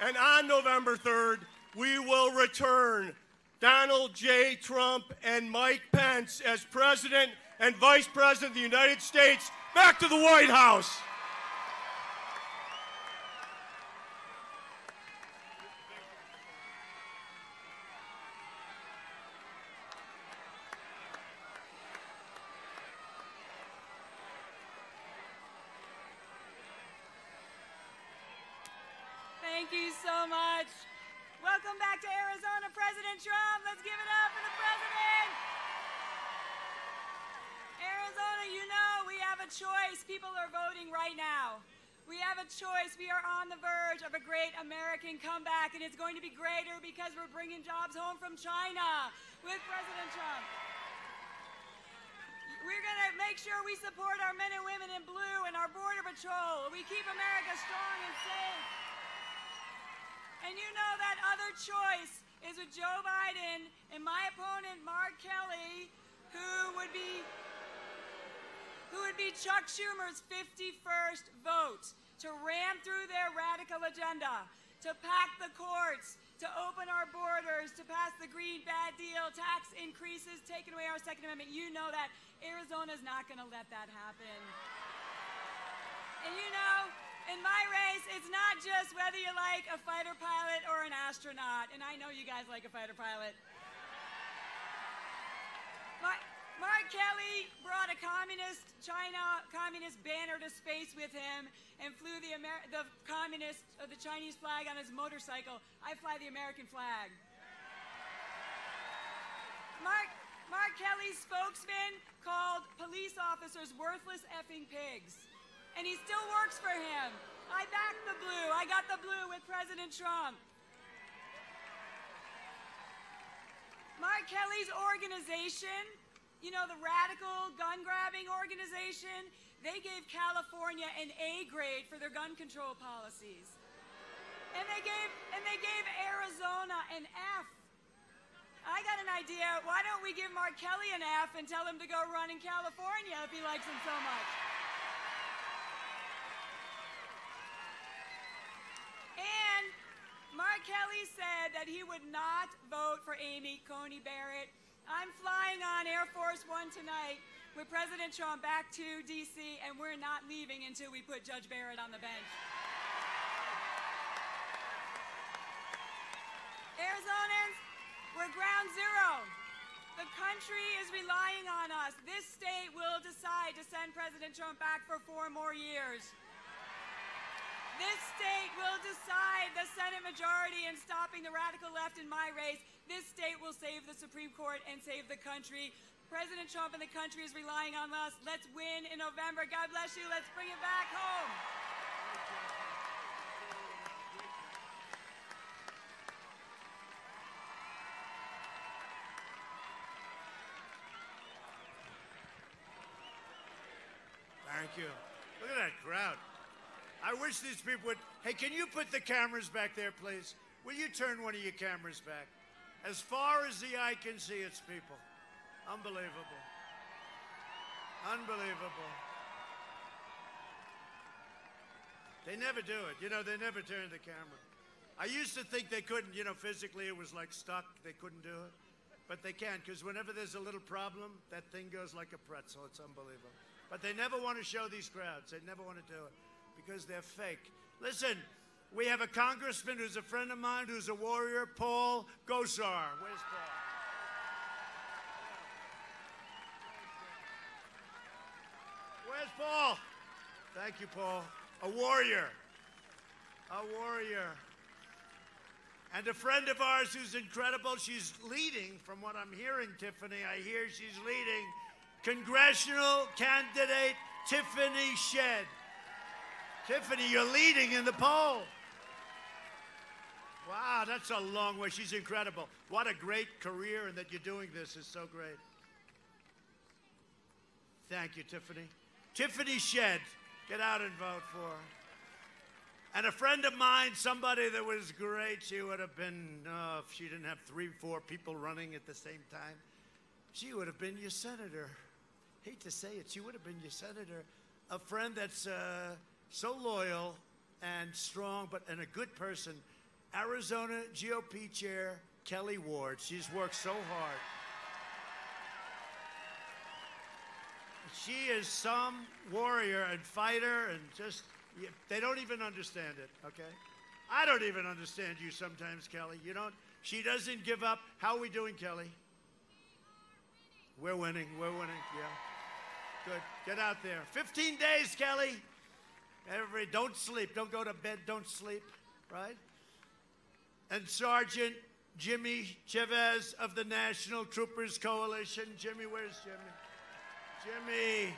And on November 3rd, we will return Donald J. Trump and Mike Pence as President and Vice President of the United States back to the White House. Thank you so much. Welcome back to Arizona, President Trump. Let's give it up for the president. Arizona, you know we have a choice. People are voting right now. We have a choice. We are on the verge of a great American comeback, and it's going to be greater because we're bringing jobs home from China with President Trump. We're going to make sure we support our men and women in blue and our Border Patrol. We keep America strong and safe. And you know that other choice is with Joe Biden and my opponent, Mark Kelly, who would be Chuck Schumer's 51st vote to ram through their radical agenda, to pack the courts, to open our borders, to pass the Green Bad Deal, tax increases, taking away our Second Amendment. You know that Arizona's not going to let that happen. And you know, in my race, it's not just whether you like a fighter pilot or an astronaut, and I know you guys like a fighter pilot. Mark Kelly brought a China communist banner to space with him and flew the Chinese flag on his motorcycle. I fly the American flag. Mark Kelly's spokesman called police officers worthless effing pigs. And he still works for him. I backed the blue. I got the blue with President Trump. Mark Kelly's organization, you know, the radical gun-grabbing organization, they gave California an A grade for their gun control policies. And they gave Arizona an F. I got an idea. Why don't we give Mark Kelly an F and tell him to go run in California if he likes him so much? And Mark Kelly said that he would not vote for Amy Coney Barrett. I'm flying on Air Force One tonight with President Trump back to D.C., and we're not leaving until we put Judge Barrett on the bench. Arizonans, we're ground zero. The country is relying on us. This state will decide to send President Trump back for 4 more years. This state will decide the Senate majority in stopping the radical left in my race. This state will save the Supreme Court and save the country. President Trump and the country is relying on us. Let's win in November. God bless you. Let's bring it back home. Thank you. Look at that crowd. I wish these people would. Hey, can you put the cameras back there, please? Will you turn one of your cameras back? As far as the eye can see, it's people. Unbelievable. Unbelievable. They never do it. You know, they never turn the camera. I used to think they couldn't, you know, physically it was like stuck. They couldn't do it. But they can, because whenever there's a little problem, that thing goes like a pretzel. It's unbelievable. But they never want to show these crowds. They never want to do it because they're fake. Listen, we have a congressman who's a friend of mine, who's a warrior, Paul Gosar. Where's Paul? Where's Paul? Thank you, Paul. A warrior. A warrior. And a friend of ours who's incredible. She's leading, from what I'm hearing, Tiffany. I hear she's leading. Congressional candidate Tiffany Shedd. Tiffany, you're leading in the poll. Wow, that's a long way. She's incredible. What a great career, and that you're doing this is so great. Thank you, Tiffany. Tiffany Shedd, get out and vote for her. And a friend of mine, somebody that was great, she would have been, if she didn't have 3, 4 people running at the same time, she would have been your senator. Hate to say it, she would have been your senator. A friend that's so loyal and strong, and a good person. Arizona GOP Chair Kelly Ward. She's worked so hard. She is some warrior and fighter, and just, they don't even understand it, okay? I don't even understand you sometimes, Kelly. You don't, she doesn't give up. How are we doing, Kelly? We're winning, yeah. Good, get out there. 15 days, Kelly. Don't sleep, don't go to bed, don't sleep, right? And Sergeant Jimmy Chavez of the National Troopers Coalition. Jimmy, where's Jimmy? Jimmy,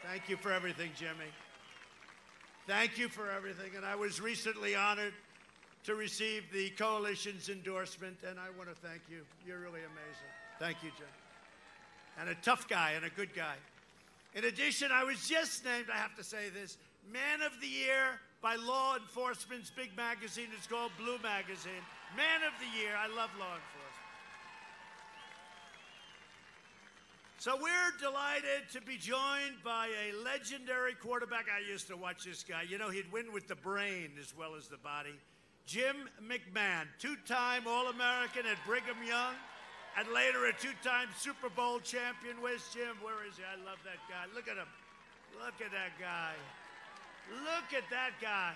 thank you for everything, Jimmy. Thank you for everything. And I was recently honored to receive the coalition's endorsement, and I want to thank you. You're really amazing. Thank you, Jim. And a tough guy and a good guy. In addition, I was just named, I have to say this, Man of the Year by Law Enforcement's big magazine. It's called Blue Magazine. Man of the Year. I love law enforcement. So we're delighted to be joined by a legendary quarterback. I used to watch this guy. You know, he'd win with the brain as well as the body. Jim McMahon, 2-time All-American at Brigham Young, and later a 2-time Super Bowl champion. Where's Jim? Where is he? I love that guy. Look at him. Look at that guy. Look at that guy.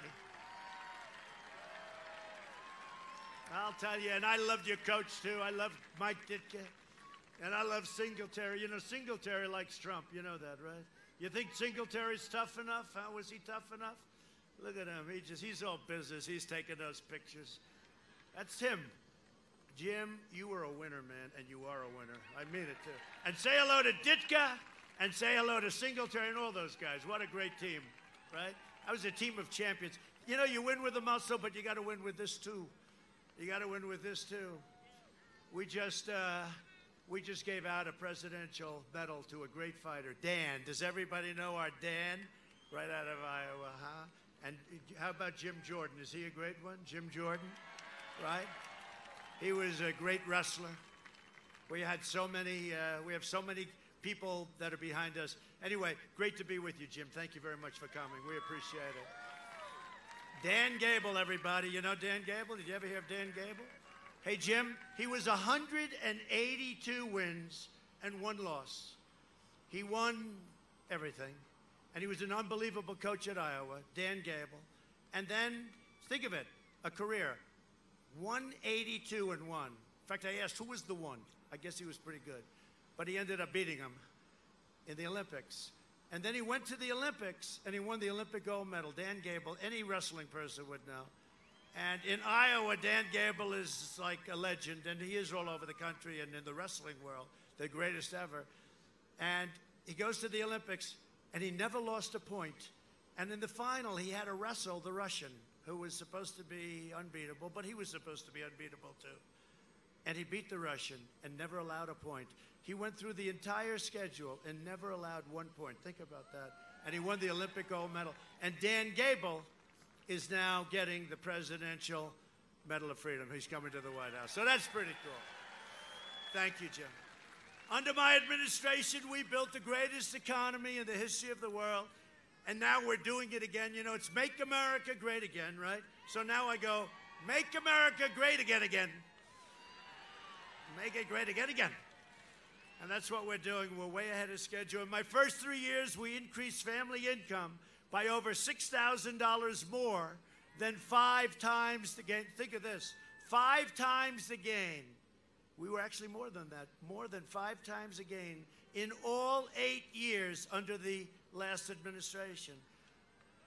I'll tell you, and I loved your coach, too. I loved Mike Ditka. And I love Singletary. You know, Singletary likes Trump. You know that, right? You think Singletary's tough enough? How was he tough enough? Look at him. He's all business. He's taking those pictures. That's him. Jim, you were a winner, man, and you are a winner. I mean it, too. And say hello to Ditka, and say hello to Singletary and all those guys. What a great team, right? I was a team of champions. You know, you win with the muscle, but you got to win with this, too. You got to win with this, too. We just gave out a presidential medal to a great fighter, Dan. Does everybody know our Dan? Right out of Iowa, huh? And how about Jim Jordan? Is he a great one? Jim Jordan, right? He was a great wrestler. We had so many, we have so many people that are behind us. Anyway, great to be with you, Jim. Thank you very much for coming. We appreciate it. Dan Gable, everybody. You know Dan Gable? Did you ever hear of Dan Gable? Hey, Jim, he was 182 wins and 1 loss. He won everything. And he was an unbelievable coach at Iowa, Dan Gable. And then, think of it, a career. 182 and 1. In fact, I asked, who was the one? I guess he was pretty good. But he ended up beating him in the Olympics. And then he went to the Olympics, and he won the Olympic gold medal. Dan Gable, any wrestling person would know. And in Iowa, Dan Gable is like a legend, and he is all over the country and in the wrestling world, the greatest ever. And he goes to the Olympics, and he never lost a point. And in the final, he had to wrestle the Russian, who was supposed to be unbeatable, but he was supposed to be unbeatable too. And he beat the Russian and never allowed a point. He went through the entire schedule and never allowed 1 point. Think about that. And he won the Olympic gold medal. And Dan Gable is now getting the Presidential Medal of Freedom. He's coming to the White House. So that's pretty cool. Thank you, Jim. Under my administration, we built the greatest economy in the history of the world. And now we're doing it again. You know, it's Make America Great Again, right? So now I go, Make America Great Again, again. Make it great again, again. And that's what we're doing. We're way ahead of schedule. In my first 3 years, we increased family income by over $6,000 more than 5 times the gain. Think of this, 5 times the gain. We were actually more than that, more than 5 times the gain in all 8 years under the last administration.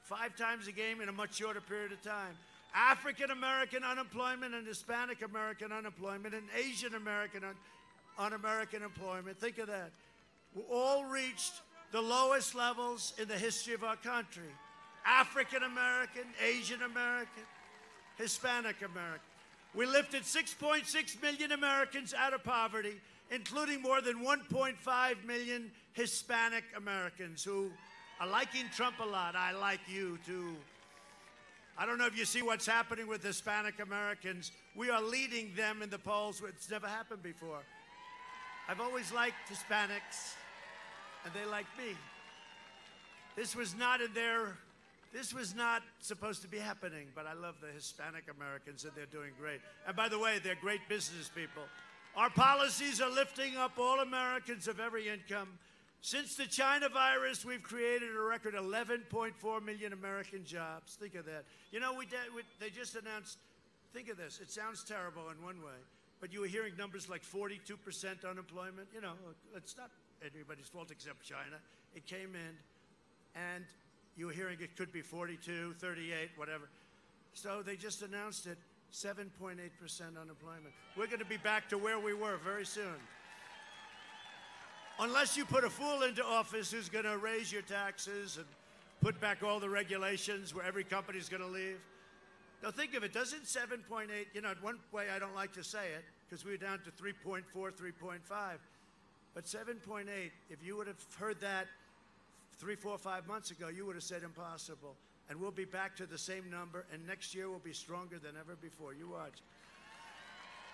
5 times the gain in a much shorter period of time. African American unemployment and Hispanic American unemployment and Asian American un-American employment, think of that, all reached the lowest levels in the history of our country. African American, Asian American, Hispanic American. We lifted 6.6 million Americans out of poverty, including more than 1.5 million Hispanic Americans who are liking Trump a lot. I like you, too. I don't know if you see what's happening with Hispanic Americans. We are leading them in the polls. It's never happened before. I've always liked Hispanics, and they like me. This was not supposed to be happening, but I love the Hispanic Americans, and they're doing great. And by the way, they're great business people. Our policies are lifting up all Americans of every income. Since the China virus, we've created a record 11.4 million American jobs. Think of that. You know, they just announced, think of this, it sounds terrible in one way, but you were hearing numbers like 42% unemployment. You know, it's not anybody's fault except China. It came in, and you were hearing it could be 42, 38, whatever. So they just announced it, 7.8% unemployment. We're going to be back to where we were very soon. Unless you put a fool into office who's going to raise your taxes and put back all the regulations where every company's going to leave. Now think of it, doesn't 7.8, you know, one way I don't like to say it, because we're down to 3.4, 3.5, but 7.8, if you would have heard that 3, 4, 5 months ago, you would have said impossible. And we'll be back to the same number, and next year we'll be stronger than ever before. You watch.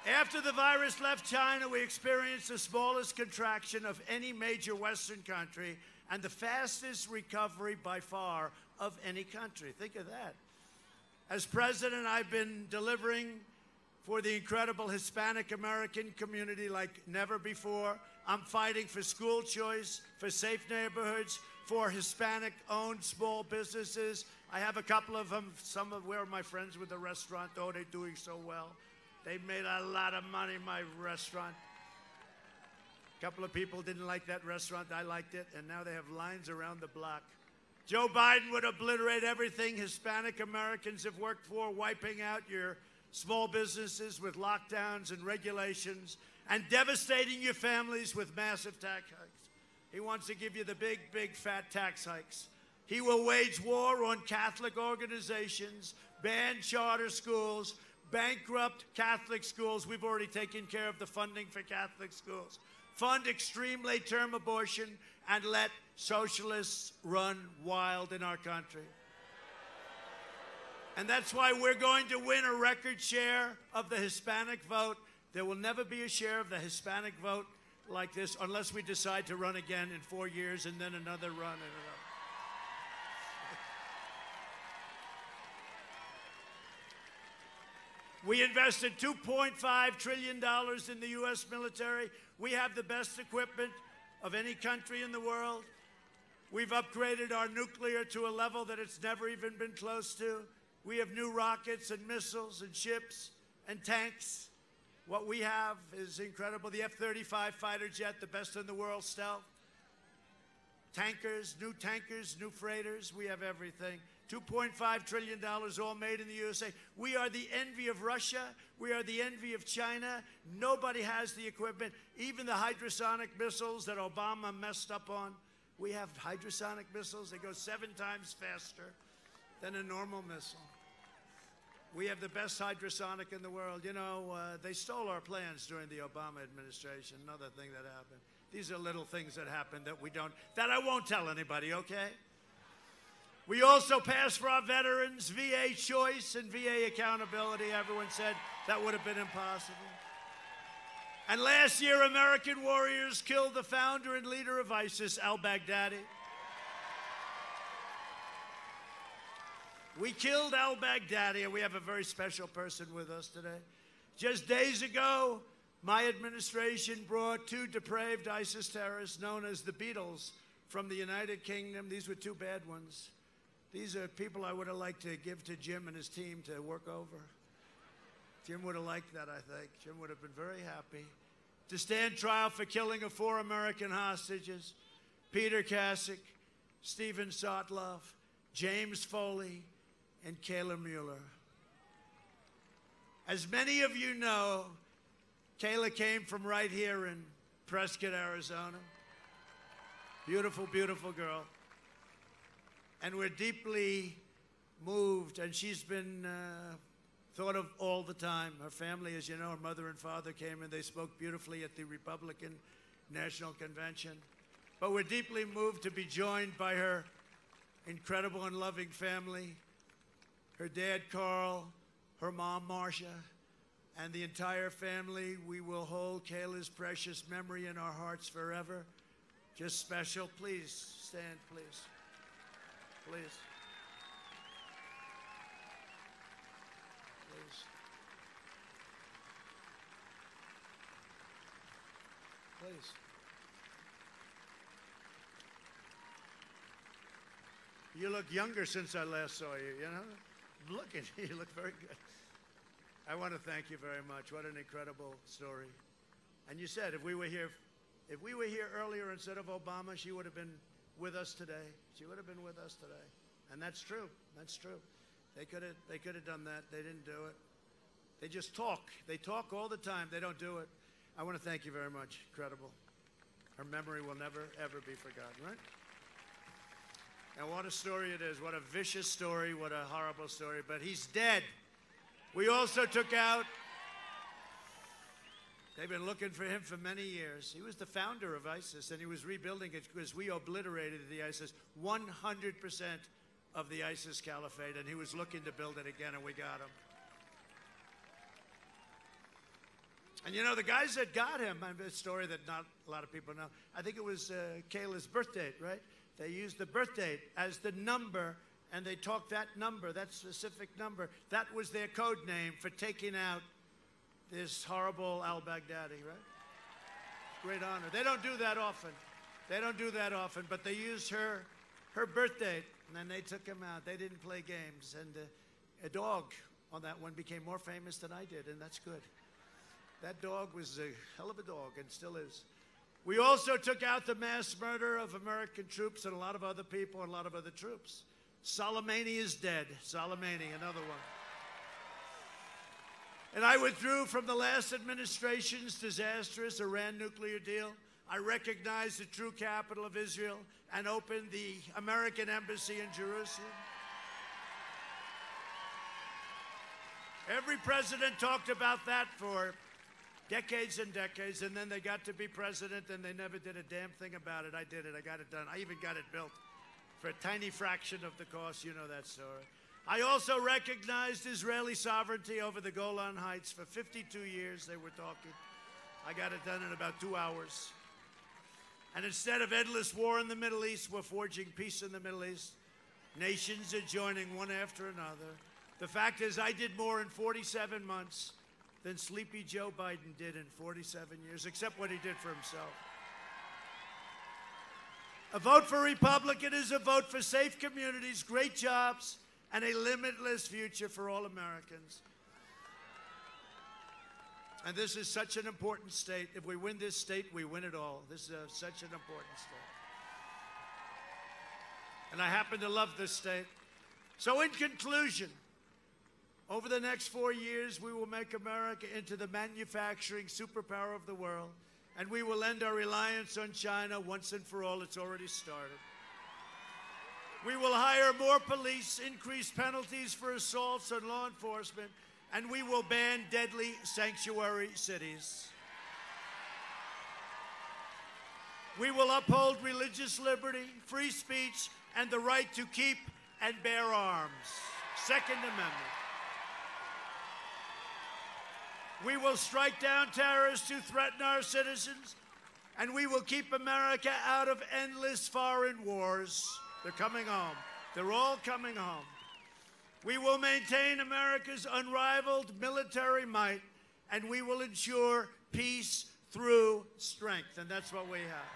After the virus left China, we experienced the smallest contraction of any major Western country and the fastest recovery by far of any country. Think of that. As president, I've been delivering for the incredible Hispanic American community like never before. I'm fighting for school choice, for safe neighborhoods, for Hispanic-owned small businesses. I have a couple of them. Some of where my friends with the restaurant, oh, they're doing so well. They made a lot of money, my restaurant. A couple of people didn't like that restaurant. I liked it, and now they have lines around the block. Joe Biden would obliterate everything Hispanic Americans have worked for, wiping out your small businesses with lockdowns and regulations, and devastating your families with massive tax hikes. He wants to give you the big, big, fat tax hikes. He will wage war on Catholic organizations, ban charter schools, bankrupt Catholic schools. We've already taken care of the funding for Catholic schools. Fund extreme late-term abortion and let socialists run wild in our country. And that's why we're going to win a record share of the Hispanic vote. There will never be a share of the Hispanic vote like this unless we decide to run again in 4 years and then another run and another. We invested $2.5 trillion in the U.S. military. We have the best equipment of any country in the world. We've upgraded our nuclear to a level that it's never even been close to. We have new rockets and missiles and ships and tanks. What we have is incredible. The F-35 fighter jet, the best in the world stealth. Tankers, new freighters. We have everything. $2.5 trillion all made in the USA. We are the envy of Russia. We are the envy of China. Nobody has the equipment. Even the hypersonic missiles that Obama messed up on. We have hypersonic missiles. They go 7 times faster than a normal missile. We have the best hypersonic in the world. You know, they stole our plans during the Obama administration. Another thing that happened. These are little things that happen that I won't tell anybody, okay? We also passed for our veterans VA choice and VA accountability. Everyone said that would have been impossible. And last year, American warriors killed the founder and leader of ISIS, al-Baghdadi. We killed al-Baghdadi, and we have a very special person with us today. Just days ago, my administration brought 2 depraved ISIS terrorists known as the Beatles from the United Kingdom. These were 2 bad ones. These are people I would have liked to give to Jim and his team to work over. Jim would have liked that, I think. Jim would have been very happy. To stand trial for killing of 4 American hostages, Peter Kasich, Stephen Sotloff, James Foley, and Kayla Mueller. As many of you know, Kayla came from right here in Prescott, Arizona. Beautiful, beautiful girl. And we're deeply moved, and she's been thought of all the time. Her family, as you know, her mother and father came and they spoke beautifully at the Republican National Convention. But we're deeply moved to be joined by her incredible and loving family, her dad, Carl, her mom, Marcia, and the entire family. We will hold Kayla's precious memory in our hearts forever. Just special. Please stand, please. Please. Please. Please. You look younger since I last saw you, you know? Look at you. You look very good. I want to thank you very much. What an incredible story. And you said if we were here earlier instead of Obama, she would have been with us today. She would have been with us today. And that's true. That's true. They could have done that. They didn't do it. They just talk. They talk all the time. They don't do it. I want to thank you very much. Incredible. Her memory will never, ever be forgotten, right? And what a story it is. What a vicious story. What a horrible story. But he's dead. We also took out, they've been looking for him for many years. He was the founder of ISIS, and he was rebuilding it because we obliterated the ISIS, 100% of the ISIS caliphate, and he was looking to build it again, and we got him. And you know, the guys that got him, a story that not a lot of people know, I think it was Kayla's birth date, right? They used the birth date as the number, and they talked that number, that specific number. That was their code name for taking out this horrible al-Baghdadi, right? Great honor. They don't do that often. They don't do that often, but they used her birth date, and then they took him out. They didn't play games, and a dog on that one became more famous than I did, and that's good. That dog was a hell of a dog, and still is. We also took out the mass murder of American troops and a lot of other people and a lot of other troops. Soleimani is dead. Soleimani, another one. And I withdrew from the last administration's disastrous Iran nuclear deal. I recognized the true capital of Israel and opened the American embassy in Jerusalem. Every president talked about that for decades and decades, and then they got to be president and they never did a damn thing about it. I did it. I got it done. I even got it built for a tiny fraction of the cost. You know that story. I also recognized Israeli sovereignty over the Golan Heights. For 52 years they were talking. I got it done in about 2 hours. And instead of endless war in the Middle East, we're forging peace in the Middle East. Nations are joining one after another. The fact is, I did more in 47 months than Sleepy Joe Biden did in 47 years, except what he did for himself. A vote for Republican is a vote for safe communities, great jobs, and a limitless future for all Americans. And this is such an important state. If we win this state, we win it all. This is such an important state. And I happen to love this state. So in conclusion, over the next 4 years, we will make America into the manufacturing superpower of the world, and we will end our reliance on China once and for all. It's already started. We will hire more police, increase penalties for assaults on law enforcement, and we will ban deadly sanctuary cities. We will uphold religious liberty, free speech, and the right to keep and bear arms. Second Amendment. We will strike down terrorists who threaten our citizens, and we will keep America out of endless foreign wars. They're coming home. They're all coming home. We will maintain America's unrivaled military might, and we will ensure peace through strength, and that's what we have.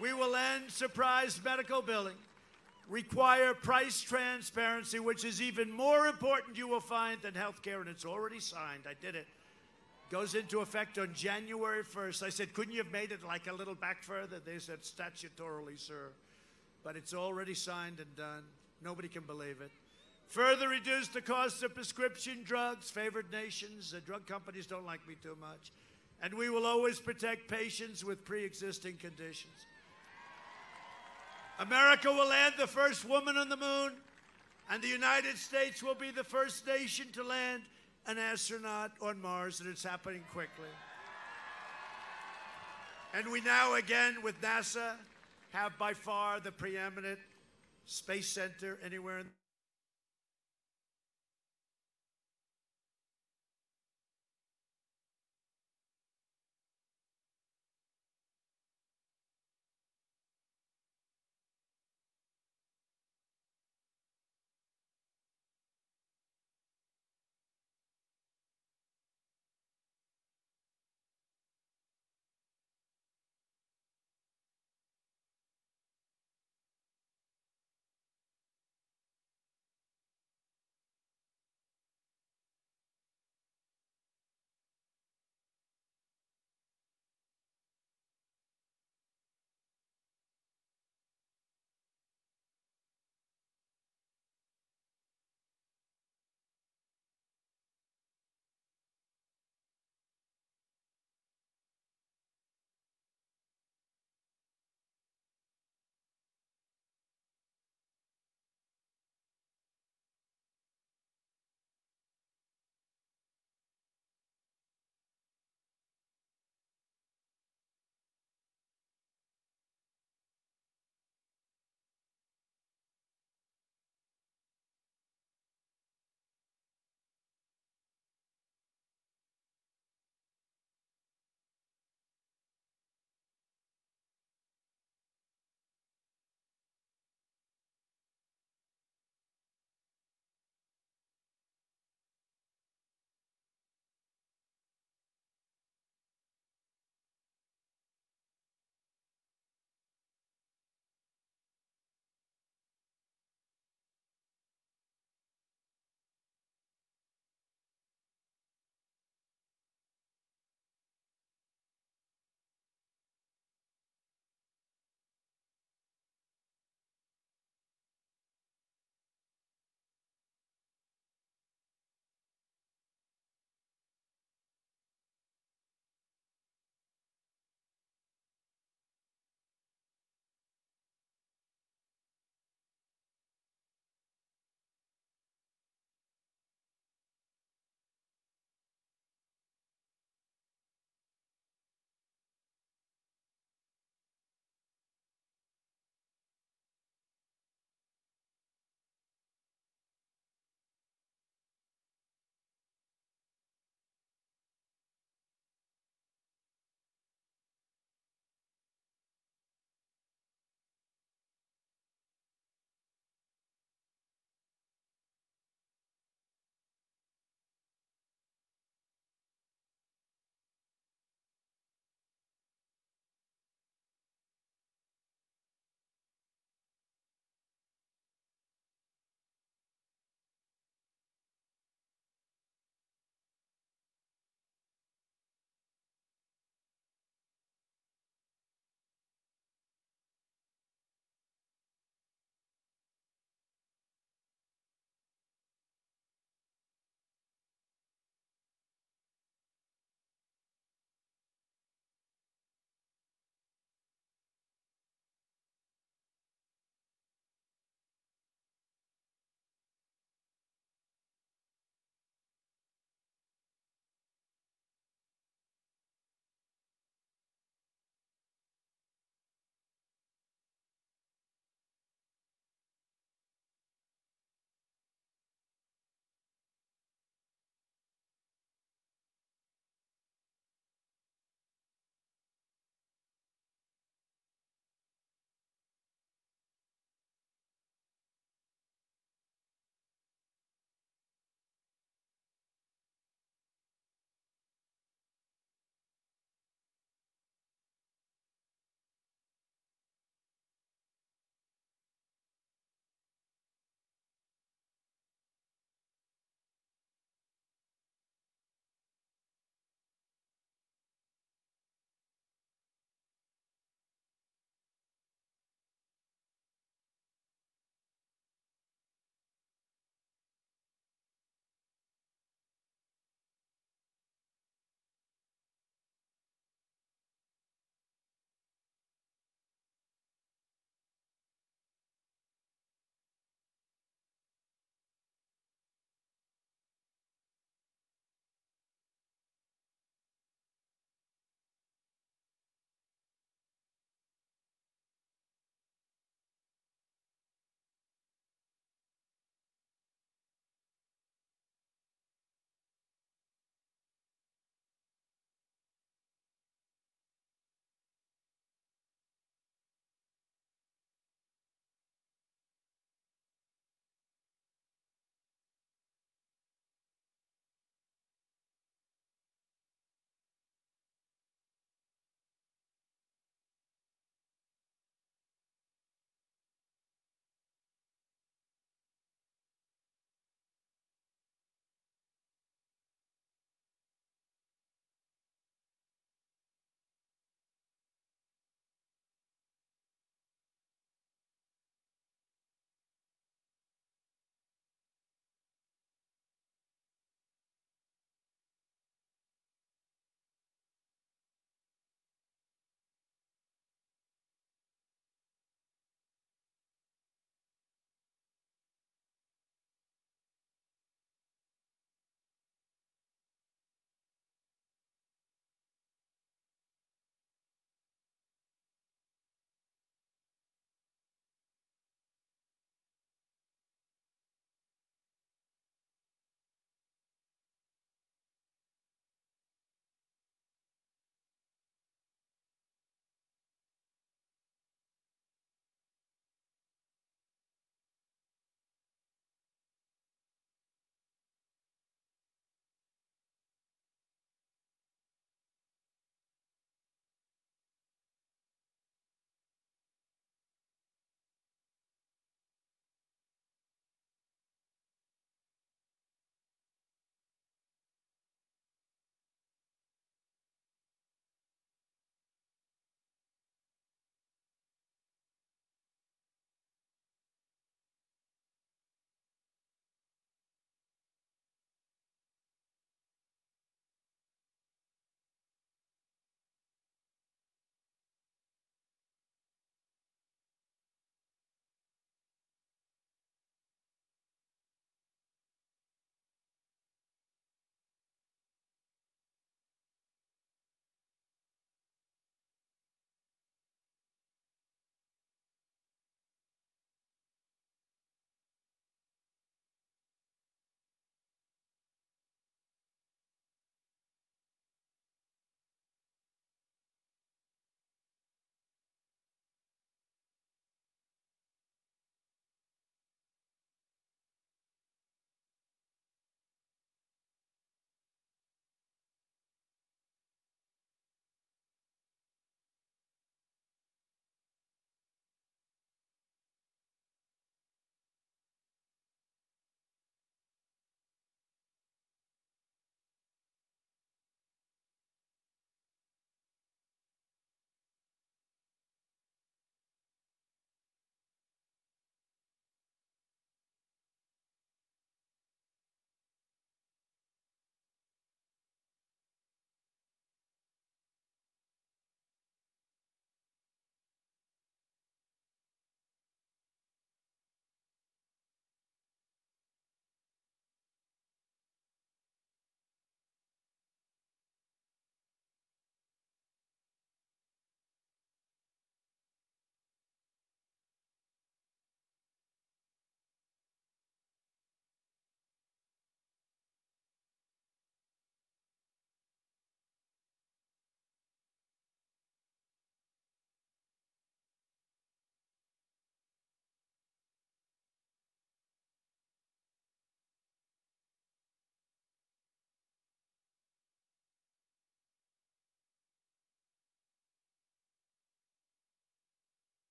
We will end surprise medical billing, require price transparency, which is even more important, you will find, than health care, and it's already signed. I did it. Goes into effect on January 1st. I said, couldn't you have made it like a little back further? They said, statutorily, sir. But it's already signed and done. Nobody can believe it. Further reduce the cost of prescription drugs. Favored nations. The drug companies don't like me too much. And we will always protect patients with pre-existing conditions. America will land the first woman on the moon, and the United States will be the first nation to land an astronaut on Mars, and it's happening quickly. And we now, again, with NASA, have by far the preeminent space center anywhere in